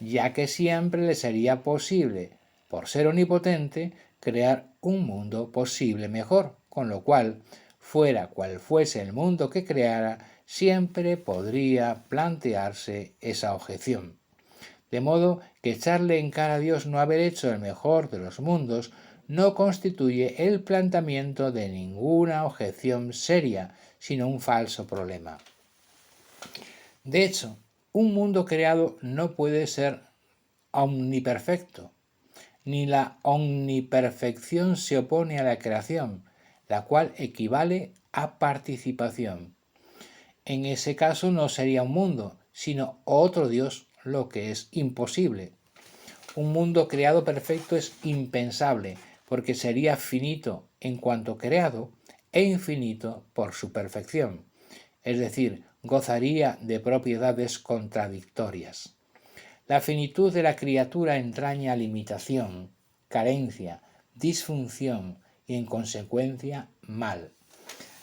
Speaker 1: ya que siempre le sería posible, por ser omnipotente, crear un mundo posible mejor, con lo cual, fuera cual fuese el mundo que creara, siempre podría plantearse esa objeción. De modo que echarle en cara a Dios no haber hecho el mejor de los mundos no constituye el planteamiento de ninguna objeción seria, sino un falso problema. De hecho, un mundo creado no puede ser omniperfecto, ni la omniperfección se opone a la creación, la cual equivale a participación. En ese caso no sería un mundo, sino otro Dios, lo que es imposible. Un mundo creado perfecto es impensable, porque sería finito en cuanto creado e infinito por su perfección, es decir, gozaría de propiedades contradictorias. La finitud de la criatura entraña limitación, carencia, disfunción y, en consecuencia, mal.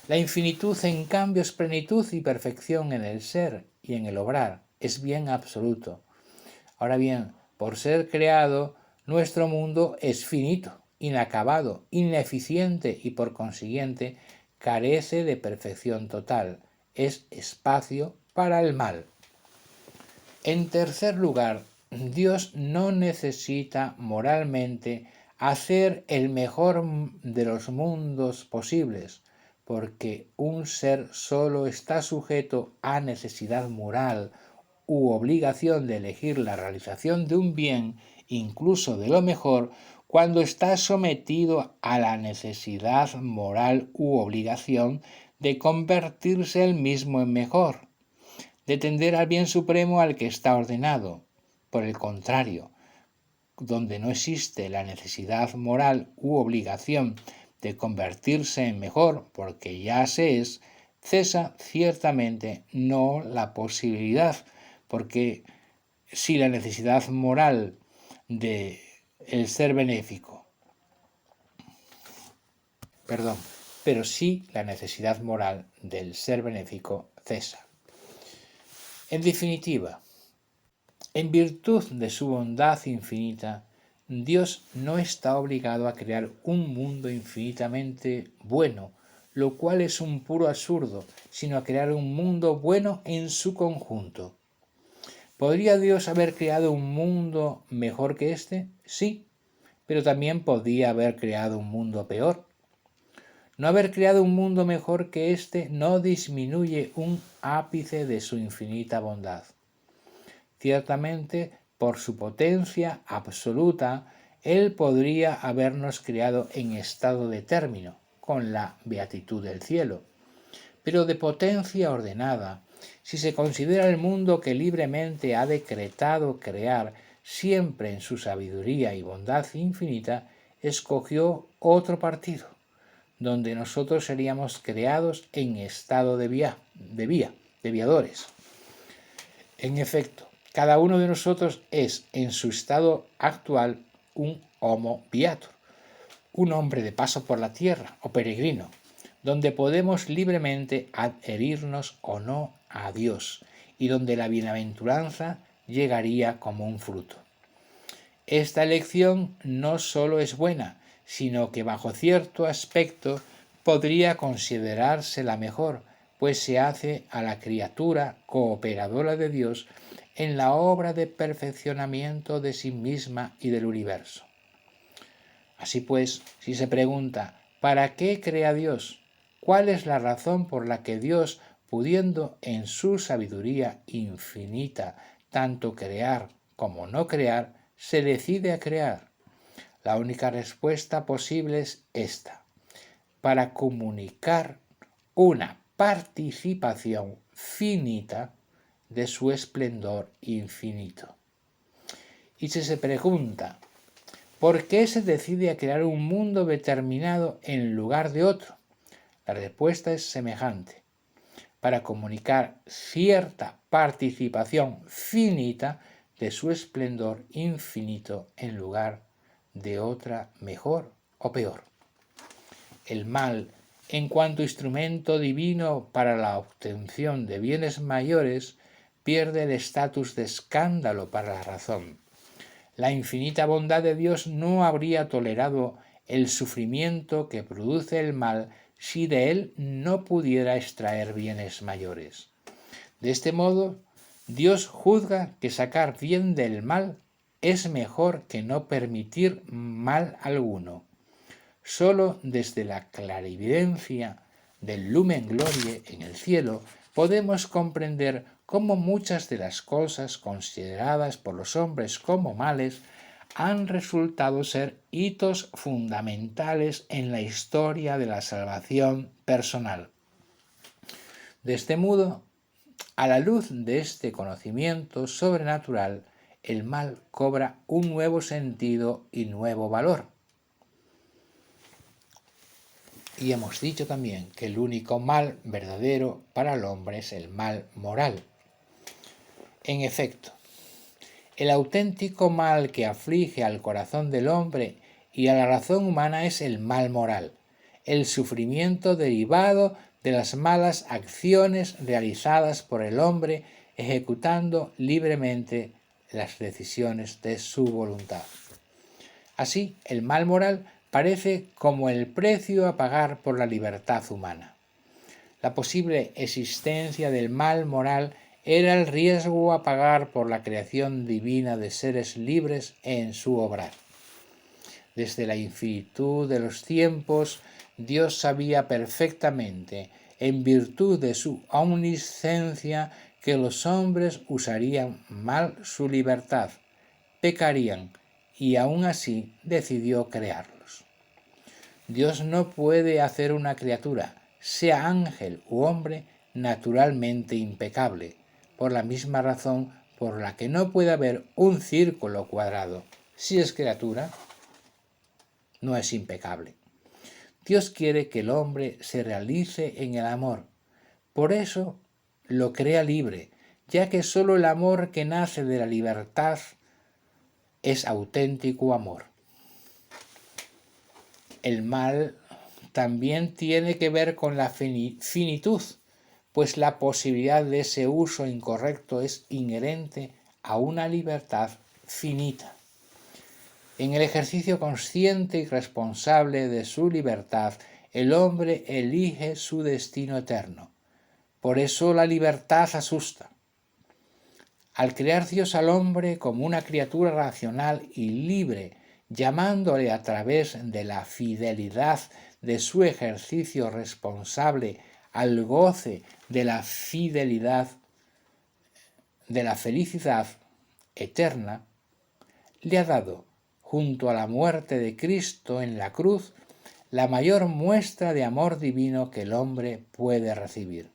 Speaker 1: La infinitud, en cambio, es plenitud y perfección en el ser y en el obrar, es bien absoluto. Ahora bien, por ser creado, nuestro mundo es finito, inacabado, ineficiente y, por consiguiente, carece de perfección total, es espacio para el mal. En tercer lugar, Dios no necesita moralmente hacer el mejor de los mundos posibles, porque un ser solo está sujeto a necesidad moral u obligación de elegir la realización de un bien, incluso de lo mejor, cuando está sometido a la necesidad moral u obligación de convertirse él mismo en mejor, de tender al bien supremo al que está ordenado. Por el contrario, donde no existe la necesidad moral u obligación de convertirse en mejor porque ya se es, cesa ciertamente no la posibilidad, porque si la necesidad moral de el ser benéfico, pero sí la necesidad moral del ser benéfico cesa. En definitiva, en virtud de su bondad infinita, Dios no está obligado a crear un mundo infinitamente bueno, lo cual es un puro absurdo, sino a crear un mundo bueno en su conjunto. ¿Podría Dios haber creado un mundo mejor que este? Sí, pero también podía haber creado un mundo peor. No haber creado un mundo mejor que este no disminuye un ápice de su infinita bondad. Ciertamente, por su potencia absoluta, Él podría habernos creado en estado de término, con la beatitud del cielo. Pero de potencia ordenada, si se considera el mundo que libremente ha decretado crear, siempre en su sabiduría y bondad infinita, escogió otro partido. donde nosotros seríamos creados en estado de viadores. En efecto, cada uno de nosotros es, en su estado actual, un homo viator, un hombre de paso por la tierra o peregrino, donde podemos libremente adherirnos o no a Dios y donde la bienaventuranza llegaría como un fruto. Esta elección no solo es buena, sino que bajo cierto aspecto podría considerarse la mejor, pues se hace a la criatura cooperadora de Dios en la obra de perfeccionamiento de sí misma y del universo. Así pues, si se pregunta, ¿para qué crea Dios? ¿Cuál es la razón por la que Dios, pudiendo en su sabiduría infinita tanto crear como no crear, se decide a crear? La única respuesta posible es esta: para comunicar una participación finita de su esplendor infinito. Y si se pregunta, ¿por qué se decide a crear un mundo determinado en lugar de otro? La respuesta es semejante: para comunicar cierta participación finita de su esplendor infinito en lugar de otra mejor o peor. El mal, en cuanto instrumento divino para la obtención de bienes mayores, pierde el estatus de escándalo para la razón. La infinita bondad de Dios no habría tolerado el sufrimiento que produce el mal si de él no pudiera extraer bienes mayores. De este modo, Dios juzga que sacar bien del mal es mejor que no permitir mal alguno. Solo desde la clarividencia del Lumen Glorie en el cielo podemos comprender cómo muchas de las cosas consideradas por los hombres como males han resultado ser hitos fundamentales en la historia de la salvación personal. De este modo, a la luz de este conocimiento sobrenatural, el mal cobra un nuevo sentido y nuevo valor. Y hemos dicho también que el único mal verdadero para el hombre es el mal moral. En efecto, el auténtico mal que aflige al corazón del hombre y a la razón humana es el mal moral, el sufrimiento derivado de las malas acciones realizadas por el hombre ejecutando libremente las decisiones de su voluntad. Así, el mal moral parece como el precio a pagar por la libertad humana. La posible existencia del mal moral era el riesgo a pagar por la creación divina de seres libres en su obrar. Desde la infinitud de los tiempos, Dios sabía perfectamente, en virtud de su omnisciencia, que los hombres usarían mal su libertad, pecarían, y aún así decidió crearlos. Dios no puede hacer una criatura, sea ángel u hombre, naturalmente impecable, por la misma razón por la que no puede haber un círculo cuadrado. Si es criatura, no es impecable. Dios quiere que el hombre se realice en el amor. Por eso lo crea libre, ya que solo el amor que nace de la libertad es auténtico amor. El mal también tiene que ver con la finitud, pues la posibilidad de ese uso incorrecto es inherente a una libertad finita. En el ejercicio consciente y responsable de su libertad, el hombre elige su destino eterno. Por eso la libertad asusta. Al crear Dios al hombre como una criatura racional y libre, llamándole a través de la fidelidad de su ejercicio responsable al goce de la fidelidad, de la felicidad eterna, le ha dado, junto a la muerte de Cristo en la cruz, la mayor muestra de amor divino que el hombre puede recibir.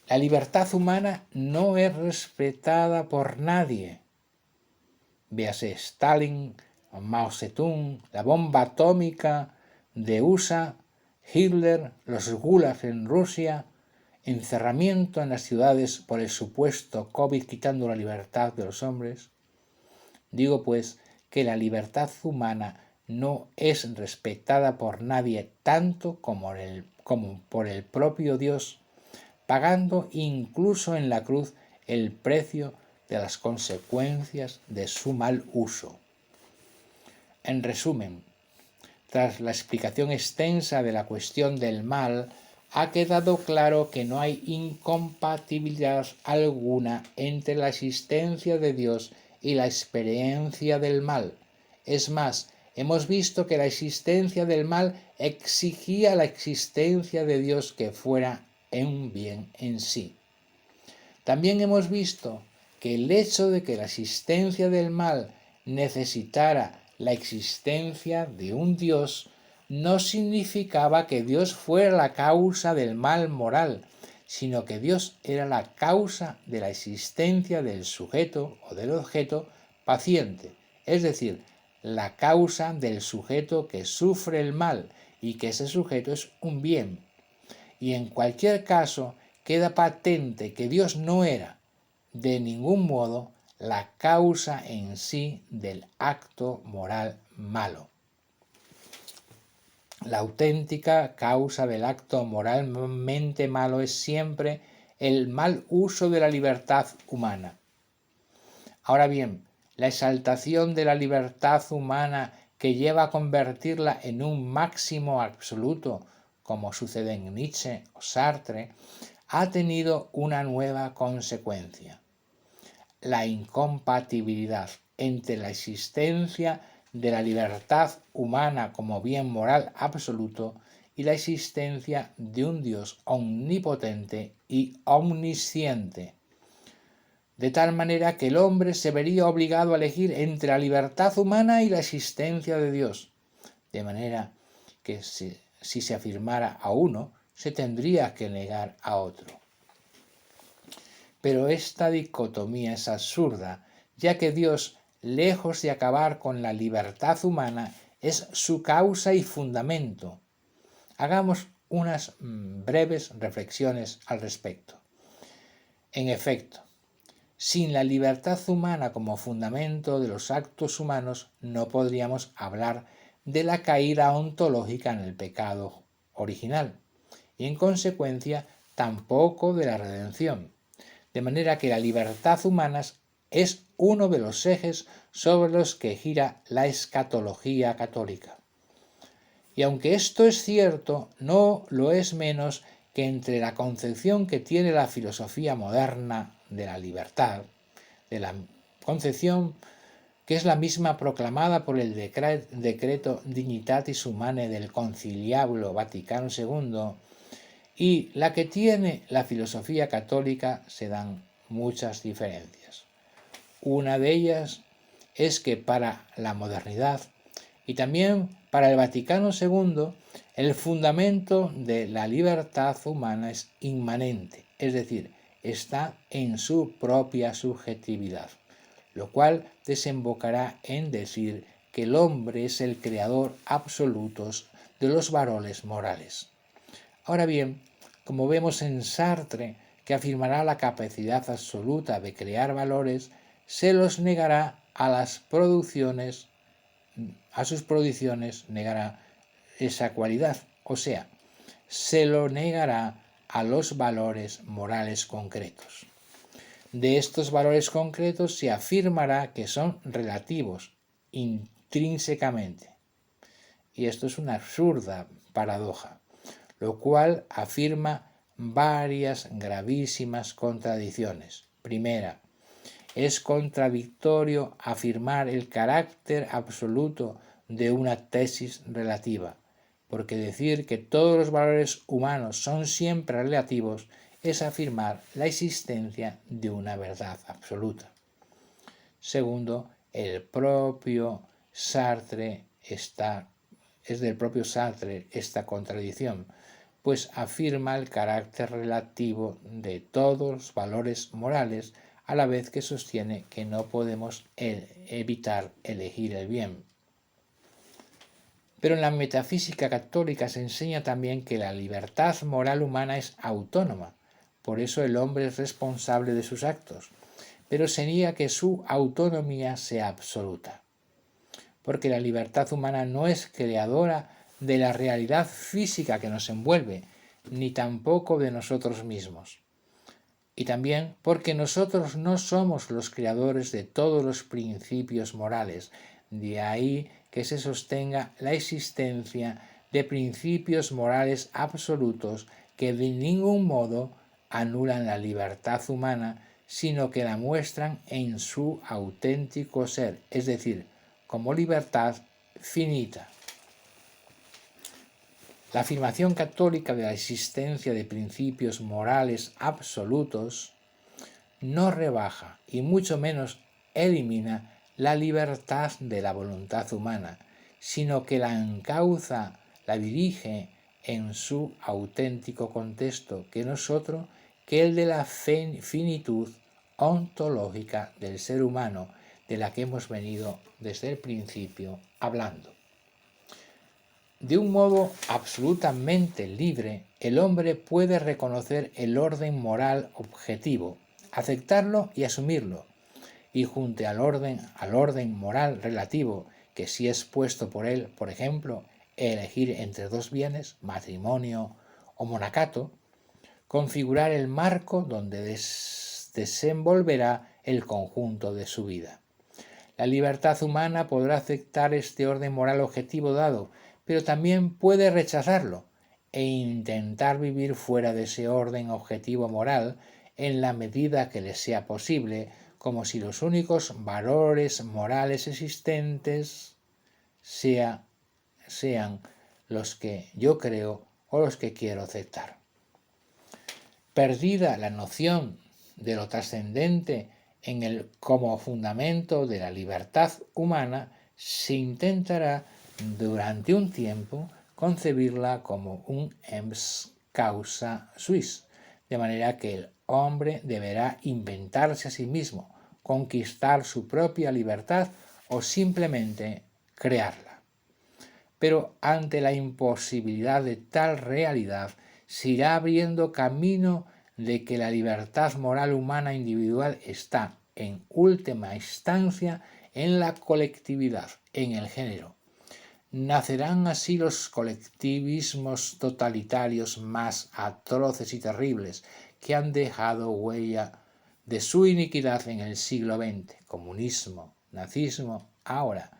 Speaker 1: La libertad humana no es respetada por nadie. Véase Stalin, Mao Zedong, la bomba atómica de USA, Hitler, los gulags en Rusia, encerramiento en las ciudades por el supuesto COVID quitando la libertad de los hombres. Digo pues que la libertad humana no es respetada por nadie tanto como por el propio Dios, pagando incluso en la cruz el precio de las consecuencias de su mal uso. En resumen, tras la explicación extensa de la cuestión del mal, ha quedado claro que no hay incompatibilidad alguna entre la existencia de Dios y la experiencia del mal. Es más, hemos visto que la existencia del mal exigía la existencia de Dios que fuera un bien en sí. También hemos visto que el hecho de que la existencia del mal necesitara la existencia de un Dios no significaba que Dios fuera la causa del mal moral, sino que Dios era la causa de la existencia del sujeto o del objeto paciente, es decir, la causa del sujeto que sufre el mal y que ese sujeto es un bien. Y en cualquier caso, queda patente que Dios no era, de ningún modo, la causa en sí del acto moral malo. La auténtica causa del acto moralmente malo es siempre el mal uso de la libertad humana. Ahora bien, la exaltación de la libertad humana que lleva a convertirla en un máximo absoluto, como sucede en Nietzsche o Sartre, ha tenido una nueva consecuencia: la incompatibilidad entre la existencia de la libertad humana como bien moral absoluto y la existencia de un Dios omnipotente y omnisciente, de tal manera que el hombre se vería obligado a elegir entre la libertad humana y la existencia de Dios, de manera que si se afirmara a uno, se tendría que negar a otro. Pero esta dicotomía es absurda, ya que Dios, lejos de acabar con la libertad humana, es su causa y fundamento. Hagamos unas breves reflexiones al respecto. En efecto, sin la libertad humana como fundamento de los actos humanos, no podríamos hablar de la caída ontológica en el pecado original y, en consecuencia, tampoco de la redención. De manera que la libertad humana es uno de los ejes sobre los que gira la escatología católica. Y aunque esto es cierto, no lo es menos que entre la concepción que tiene la filosofía moderna de la libertad, de la concepción que es la misma proclamada por el decreto Dignitatis Humanae del Conciliablo Vaticano II, y la que tiene la filosofía católica, se dan muchas diferencias. Una de ellas es que para la modernidad y también para el Vaticano II, el fundamento de la libertad humana es inmanente, es decir, está en su propia subjetividad, lo cual desembocará en decir que el hombre es el creador absoluto de los valores morales. Ahora bien, como vemos en Sartre, que afirmará la capacidad absoluta de crear valores, se los negará a sus producciones, negará esa cualidad, o sea, se lo negará a los valores morales concretos. De estos valores concretos se afirmará que son relativos, intrínsecamente. Y esto es una absurda paradoja, lo cual afirma varias gravísimas contradicciones. Primera, es contradictorio afirmar el carácter absoluto de una tesis relativa, porque decir que todos los valores humanos son siempre relativos es afirmar la existencia de una verdad absoluta. Segundo, es del propio Sartre esta contradicción, pues afirma el carácter relativo de todos los valores morales, a la vez que sostiene que no podemos evitar elegir el bien. Pero en la metafísica católica se enseña también que la libertad moral humana es autónoma, por eso el hombre es responsable de sus actos, pero se niega que su autonomía sea absoluta, porque la libertad humana no es creadora de la realidad física que nos envuelve, ni tampoco de nosotros mismos. Y también porque nosotros no somos los creadores de todos los principios morales, de ahí que se sostenga la existencia de principios morales absolutos que de ningún modo anulan la libertad humana, sino que la muestran en su auténtico ser, es decir, como libertad finita. La afirmación católica de la existencia de principios morales absolutos no rebaja y mucho menos elimina la libertad de la voluntad humana, sino que la encauza, la dirige en su auténtico contexto, que no es otro que el de la finitud ontológica del ser humano, de la que hemos venido desde el principio hablando. De un modo absolutamente libre, el hombre puede reconocer el orden moral objetivo, aceptarlo y asumirlo, y junto al orden moral relativo, que si es puesto por él, por ejemplo, elegir entre dos bienes, matrimonio o monacato, configurar el marco donde desenvolverá el conjunto de su vida. La libertad humana podrá aceptar este orden moral objetivo dado, pero también puede rechazarlo e intentar vivir fuera de ese orden objetivo moral en la medida que le sea posible, como si los únicos valores morales existentes sean los que yo creo o los que quiero aceptar. Perdida la noción de lo trascendente como fundamento de la libertad humana, se intentará durante un tiempo concebirla como un ens causa suis, de manera que el hombre deberá inventarse a sí mismo, conquistar su propia libertad o simplemente crearla. Pero ante la imposibilidad de tal realidad, se irá abriendo camino de que la libertad moral humana individual está, en última instancia, en la colectividad, en el género. Nacerán así los colectivismos totalitarios más atroces y terribles que han dejado huella de su iniquidad en el siglo XX, comunismo, nazismo, ahora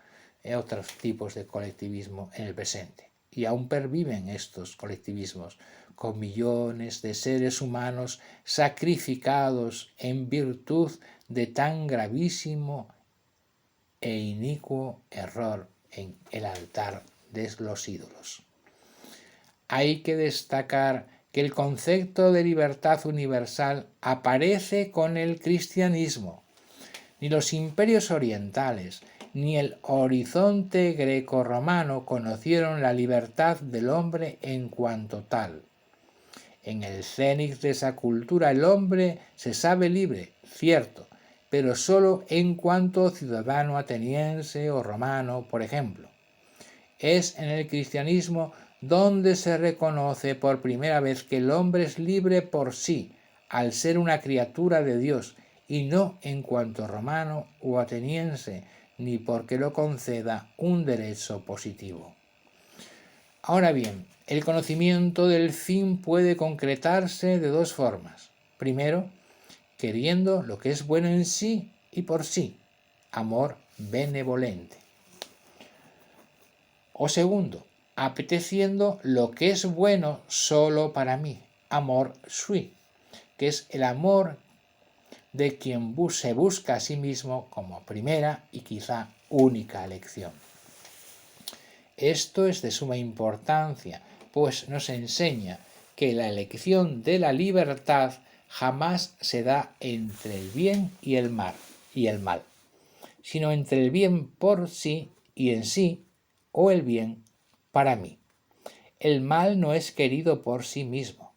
Speaker 1: otros tipos de colectivismo en el presente. Y aún perviven estos colectivismos, con millones de seres humanos sacrificados en virtud de tan gravísimo e inicuo error en el altar de los ídolos. Hay que destacar que el concepto de libertad universal aparece con el cristianismo. Ni los imperios orientales ni el horizonte grecorromano conocieron la libertad del hombre en cuanto tal. En el cénit de esa cultura el hombre se sabe libre, cierto, pero solo en cuanto ciudadano ateniense o romano, por ejemplo. Es en el cristianismo donde se reconoce por primera vez que el hombre es libre por sí, al ser una criatura de Dios, y no en cuanto romano o ateniense, ni porque lo conceda un derecho positivo. Ahora bien, el conocimiento del fin puede concretarse de dos formas. Primero, queriendo lo que es bueno en sí y por sí, amor benevolente. O segundo, apeteciendo lo que es bueno solo para mí, amor sui, que es el amor de quien se busca a sí mismo como primera y quizá única elección. Esto es de suma importancia, pues nos enseña que la elección de la libertad jamás se da entre el bien y el mal, sino entre el bien por sí y en sí, o el bien para mí. El mal no es querido por sí mismo.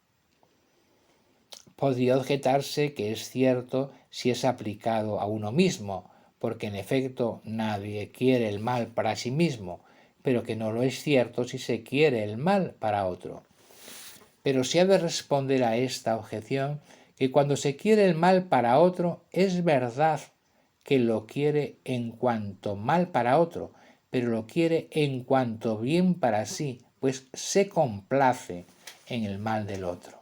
Speaker 1: Podría objetarse que es cierto si es aplicado a uno mismo, porque en efecto nadie quiere el mal para sí mismo, pero que no lo es cierto si se quiere el mal para otro. Pero se ha de responder a esta objeción que cuando se quiere el mal para otro, es verdad que lo quiere en cuanto mal para otro, pero lo quiere en cuanto bien para sí, pues se complace en el mal del otro.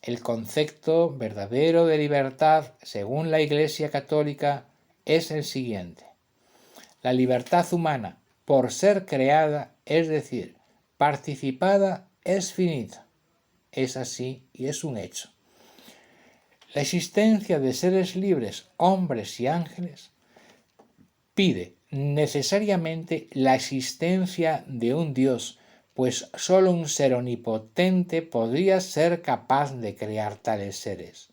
Speaker 1: El concepto verdadero de libertad, según la Iglesia Católica, es el siguiente. La libertad humana, por ser creada, es decir, participada, es finita. Es así y es un hecho. La existencia de seres libres, hombres y ángeles, pide necesariamente la existencia de un Dios, pues sólo un ser omnipotente podría ser capaz de crear tales seres.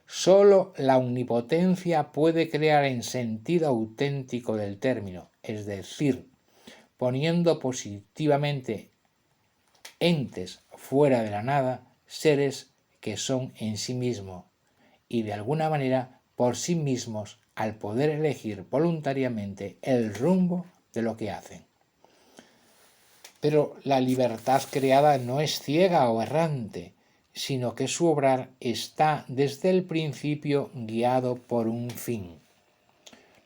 Speaker 1: Sólo la omnipotencia puede crear en sentido auténtico del término, es decir, poniendo positivamente entes fuera de la nada, seres que son en sí mismos y de alguna manera por sí mismos al poder elegir voluntariamente el rumbo de lo que hacen. Pero la libertad creada no es ciega o errante, sino que su obrar está desde el principio guiado por un fin.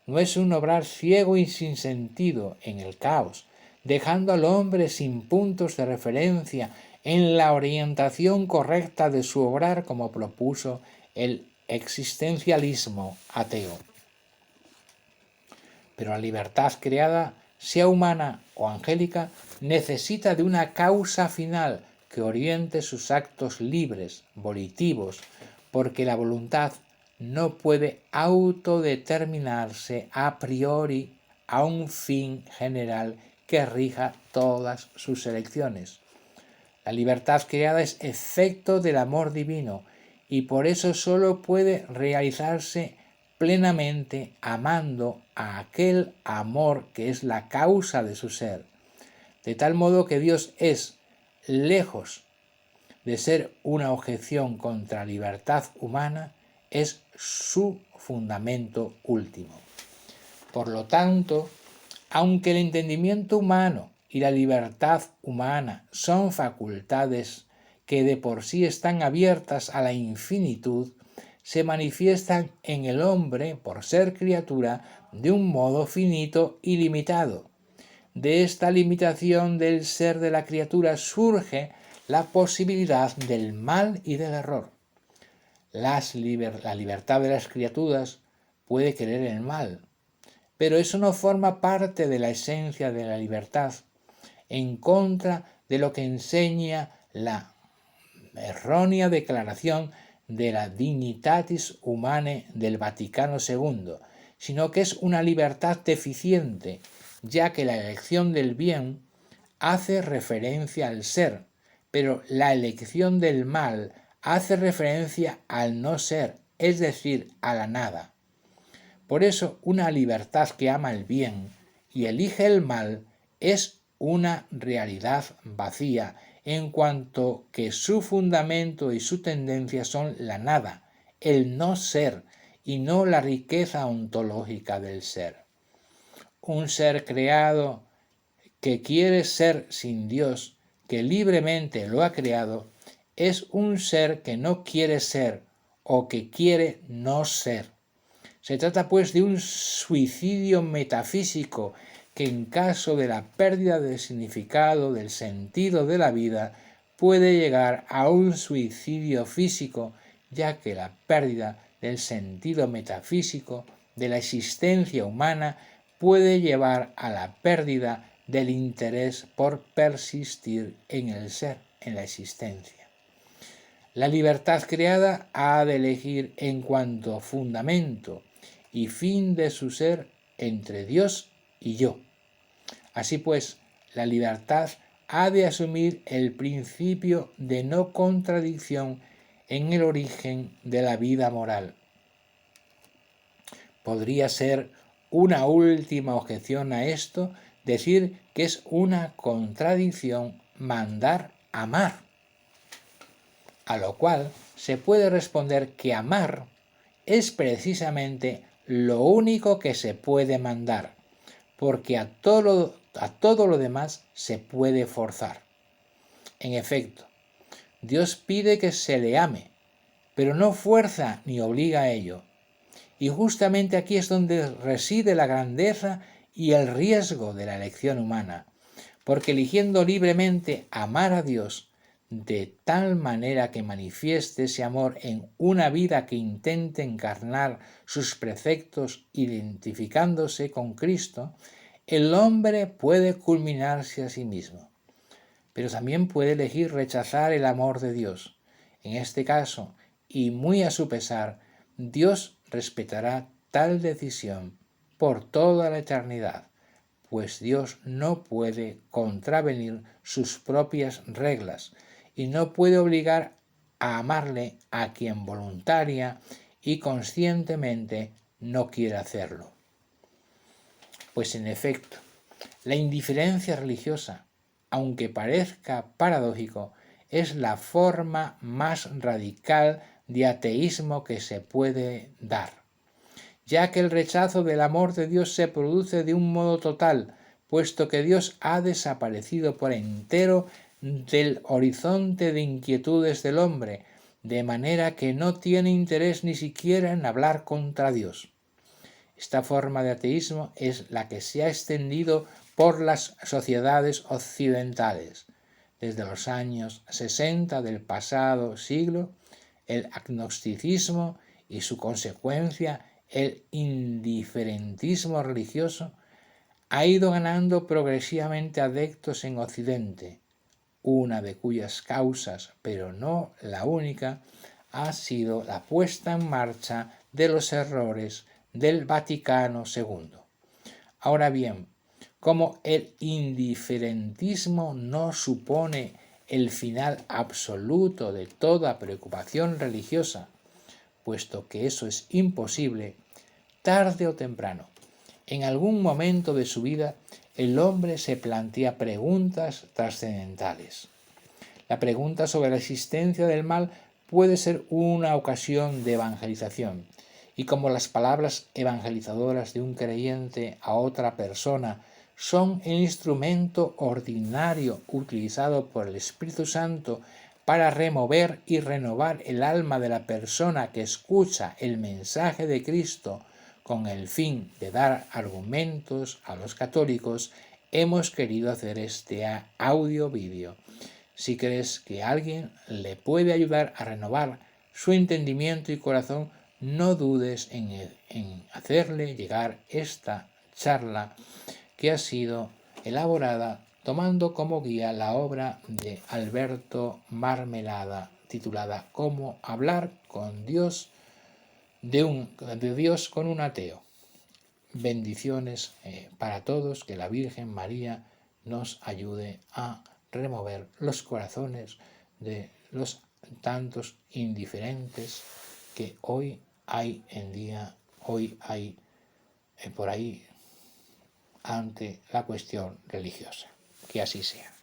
Speaker 1: No es un obrar ciego y sin sentido en el caos, dejando al hombre sin puntos de referencia en la orientación correcta de su obrar como propuso el existencialismo ateo. Pero la libertad creada, sea humana o angélica, necesita de una causa final que oriente sus actos libres, volitivos, porque la voluntad no puede autodeterminarse a priori a un fin general que rija todas sus elecciones. La libertad creada es efecto del amor divino y por eso sólo puede realizarse plenamente amando a aquel amor que es la causa de su ser. De tal modo que Dios es, lejos de ser una objeción contra la libertad humana, es su fundamento último. Por lo tanto, aunque el entendimiento humano y la libertad humana son facultades que de por sí están abiertas a la infinitud, se manifiestan en el hombre, por ser criatura, de un modo finito y limitado. De esta limitación del ser de la criatura surge la posibilidad del mal y del error. La libertad de las criaturas puede querer el mal, pero eso no forma parte de la esencia de la libertad, en contra de lo que enseña la errónea declaración de la Dignitatis Humanae del Vaticano II, sino que es una libertad deficiente, ya que la elección del bien hace referencia al ser, pero la elección del mal hace referencia al no ser, es decir, a la nada. Por eso, una libertad que ama el bien y elige el mal es una realidad vacía, en cuanto que su fundamento y su tendencia son la nada, el no ser, y no la riqueza ontológica del ser. Un ser creado que quiere ser sin Dios, que libremente lo ha creado, es un ser que no quiere ser o que quiere no ser. Se trata pues de un suicidio metafísico que en caso de la pérdida del significado, del sentido de la vida, puede llegar a un suicidio físico, ya que la pérdida del sentido metafísico de la existencia humana puede llevar a la pérdida del interés por persistir en el ser, en la existencia. La libertad creada ha de elegir en cuanto fundamento y fin de su ser entre Dios y yo. Así pues, la libertad ha de asumir el principio de no contradicción en el origen de la vida moral. Podría ser una última objeción a esto decir que es una contradicción mandar amar, a lo cual se puede responder que amar es precisamente lo único que se puede mandar, porque a todo A todo lo demás se puede forzar. En efecto, Dios pide que se le ame, pero no fuerza ni obliga a ello. Y justamente aquí es donde reside la grandeza y el riesgo de la elección humana, porque eligiendo libremente amar a Dios de tal manera que manifieste ese amor en una vida que intente encarnar sus preceptos identificándose con Cristo, el hombre puede culminarse a sí mismo. Pero también puede elegir rechazar el amor de Dios. En este caso, y muy a su pesar, Dios respetará tal decisión por toda la eternidad, pues Dios no puede contravenir sus propias reglas y no puede obligar a amarle a quien voluntaria y conscientemente no quiere hacerlo. Pues en efecto, la indiferencia religiosa, aunque parezca paradójico, es la forma más radical de ateísmo que se puede dar, ya que el rechazo del amor de Dios se produce de un modo total, puesto que Dios ha desaparecido por entero del horizonte de inquietudes del hombre, de manera que no tiene interés ni siquiera en hablar contra Dios. Esta forma de ateísmo es la que se ha extendido por las sociedades occidentales. Desde los años 60 del pasado siglo, el agnosticismo y su consecuencia, el indiferentismo religioso, ha ido ganando progresivamente adeptos en Occidente, una de cuyas causas, pero no la única, ha sido la puesta en marcha de los errores del Vaticano II. Ahora bien, como el indiferentismo no supone el final absoluto de toda preocupación religiosa, puesto que eso es imposible, tarde o temprano, en algún momento de su vida, el hombre se plantea preguntas trascendentales. La pregunta sobre la existencia del mal puede ser una ocasión de evangelización, y como las palabras evangelizadoras de un creyente a otra persona son el instrumento ordinario utilizado por el Espíritu Santo para remover y renovar el alma de la persona que escucha el mensaje de Cristo con el fin de dar argumentos a los católicos, hemos querido hacer este audio-vídeo. Si crees que alguien le puede ayudar a renovar su entendimiento y corazón, no dudes en hacerle llegar esta charla que ha sido elaborada tomando como guía la obra de Alberto Marmelada titulada Cómo hablar con Dios de Dios con un ateo. Bendiciones para todos, que la Virgen María nos ayude a remover los corazones de los tantos indiferentes que hoy hay por ahí ante la cuestión religiosa. Que así sea.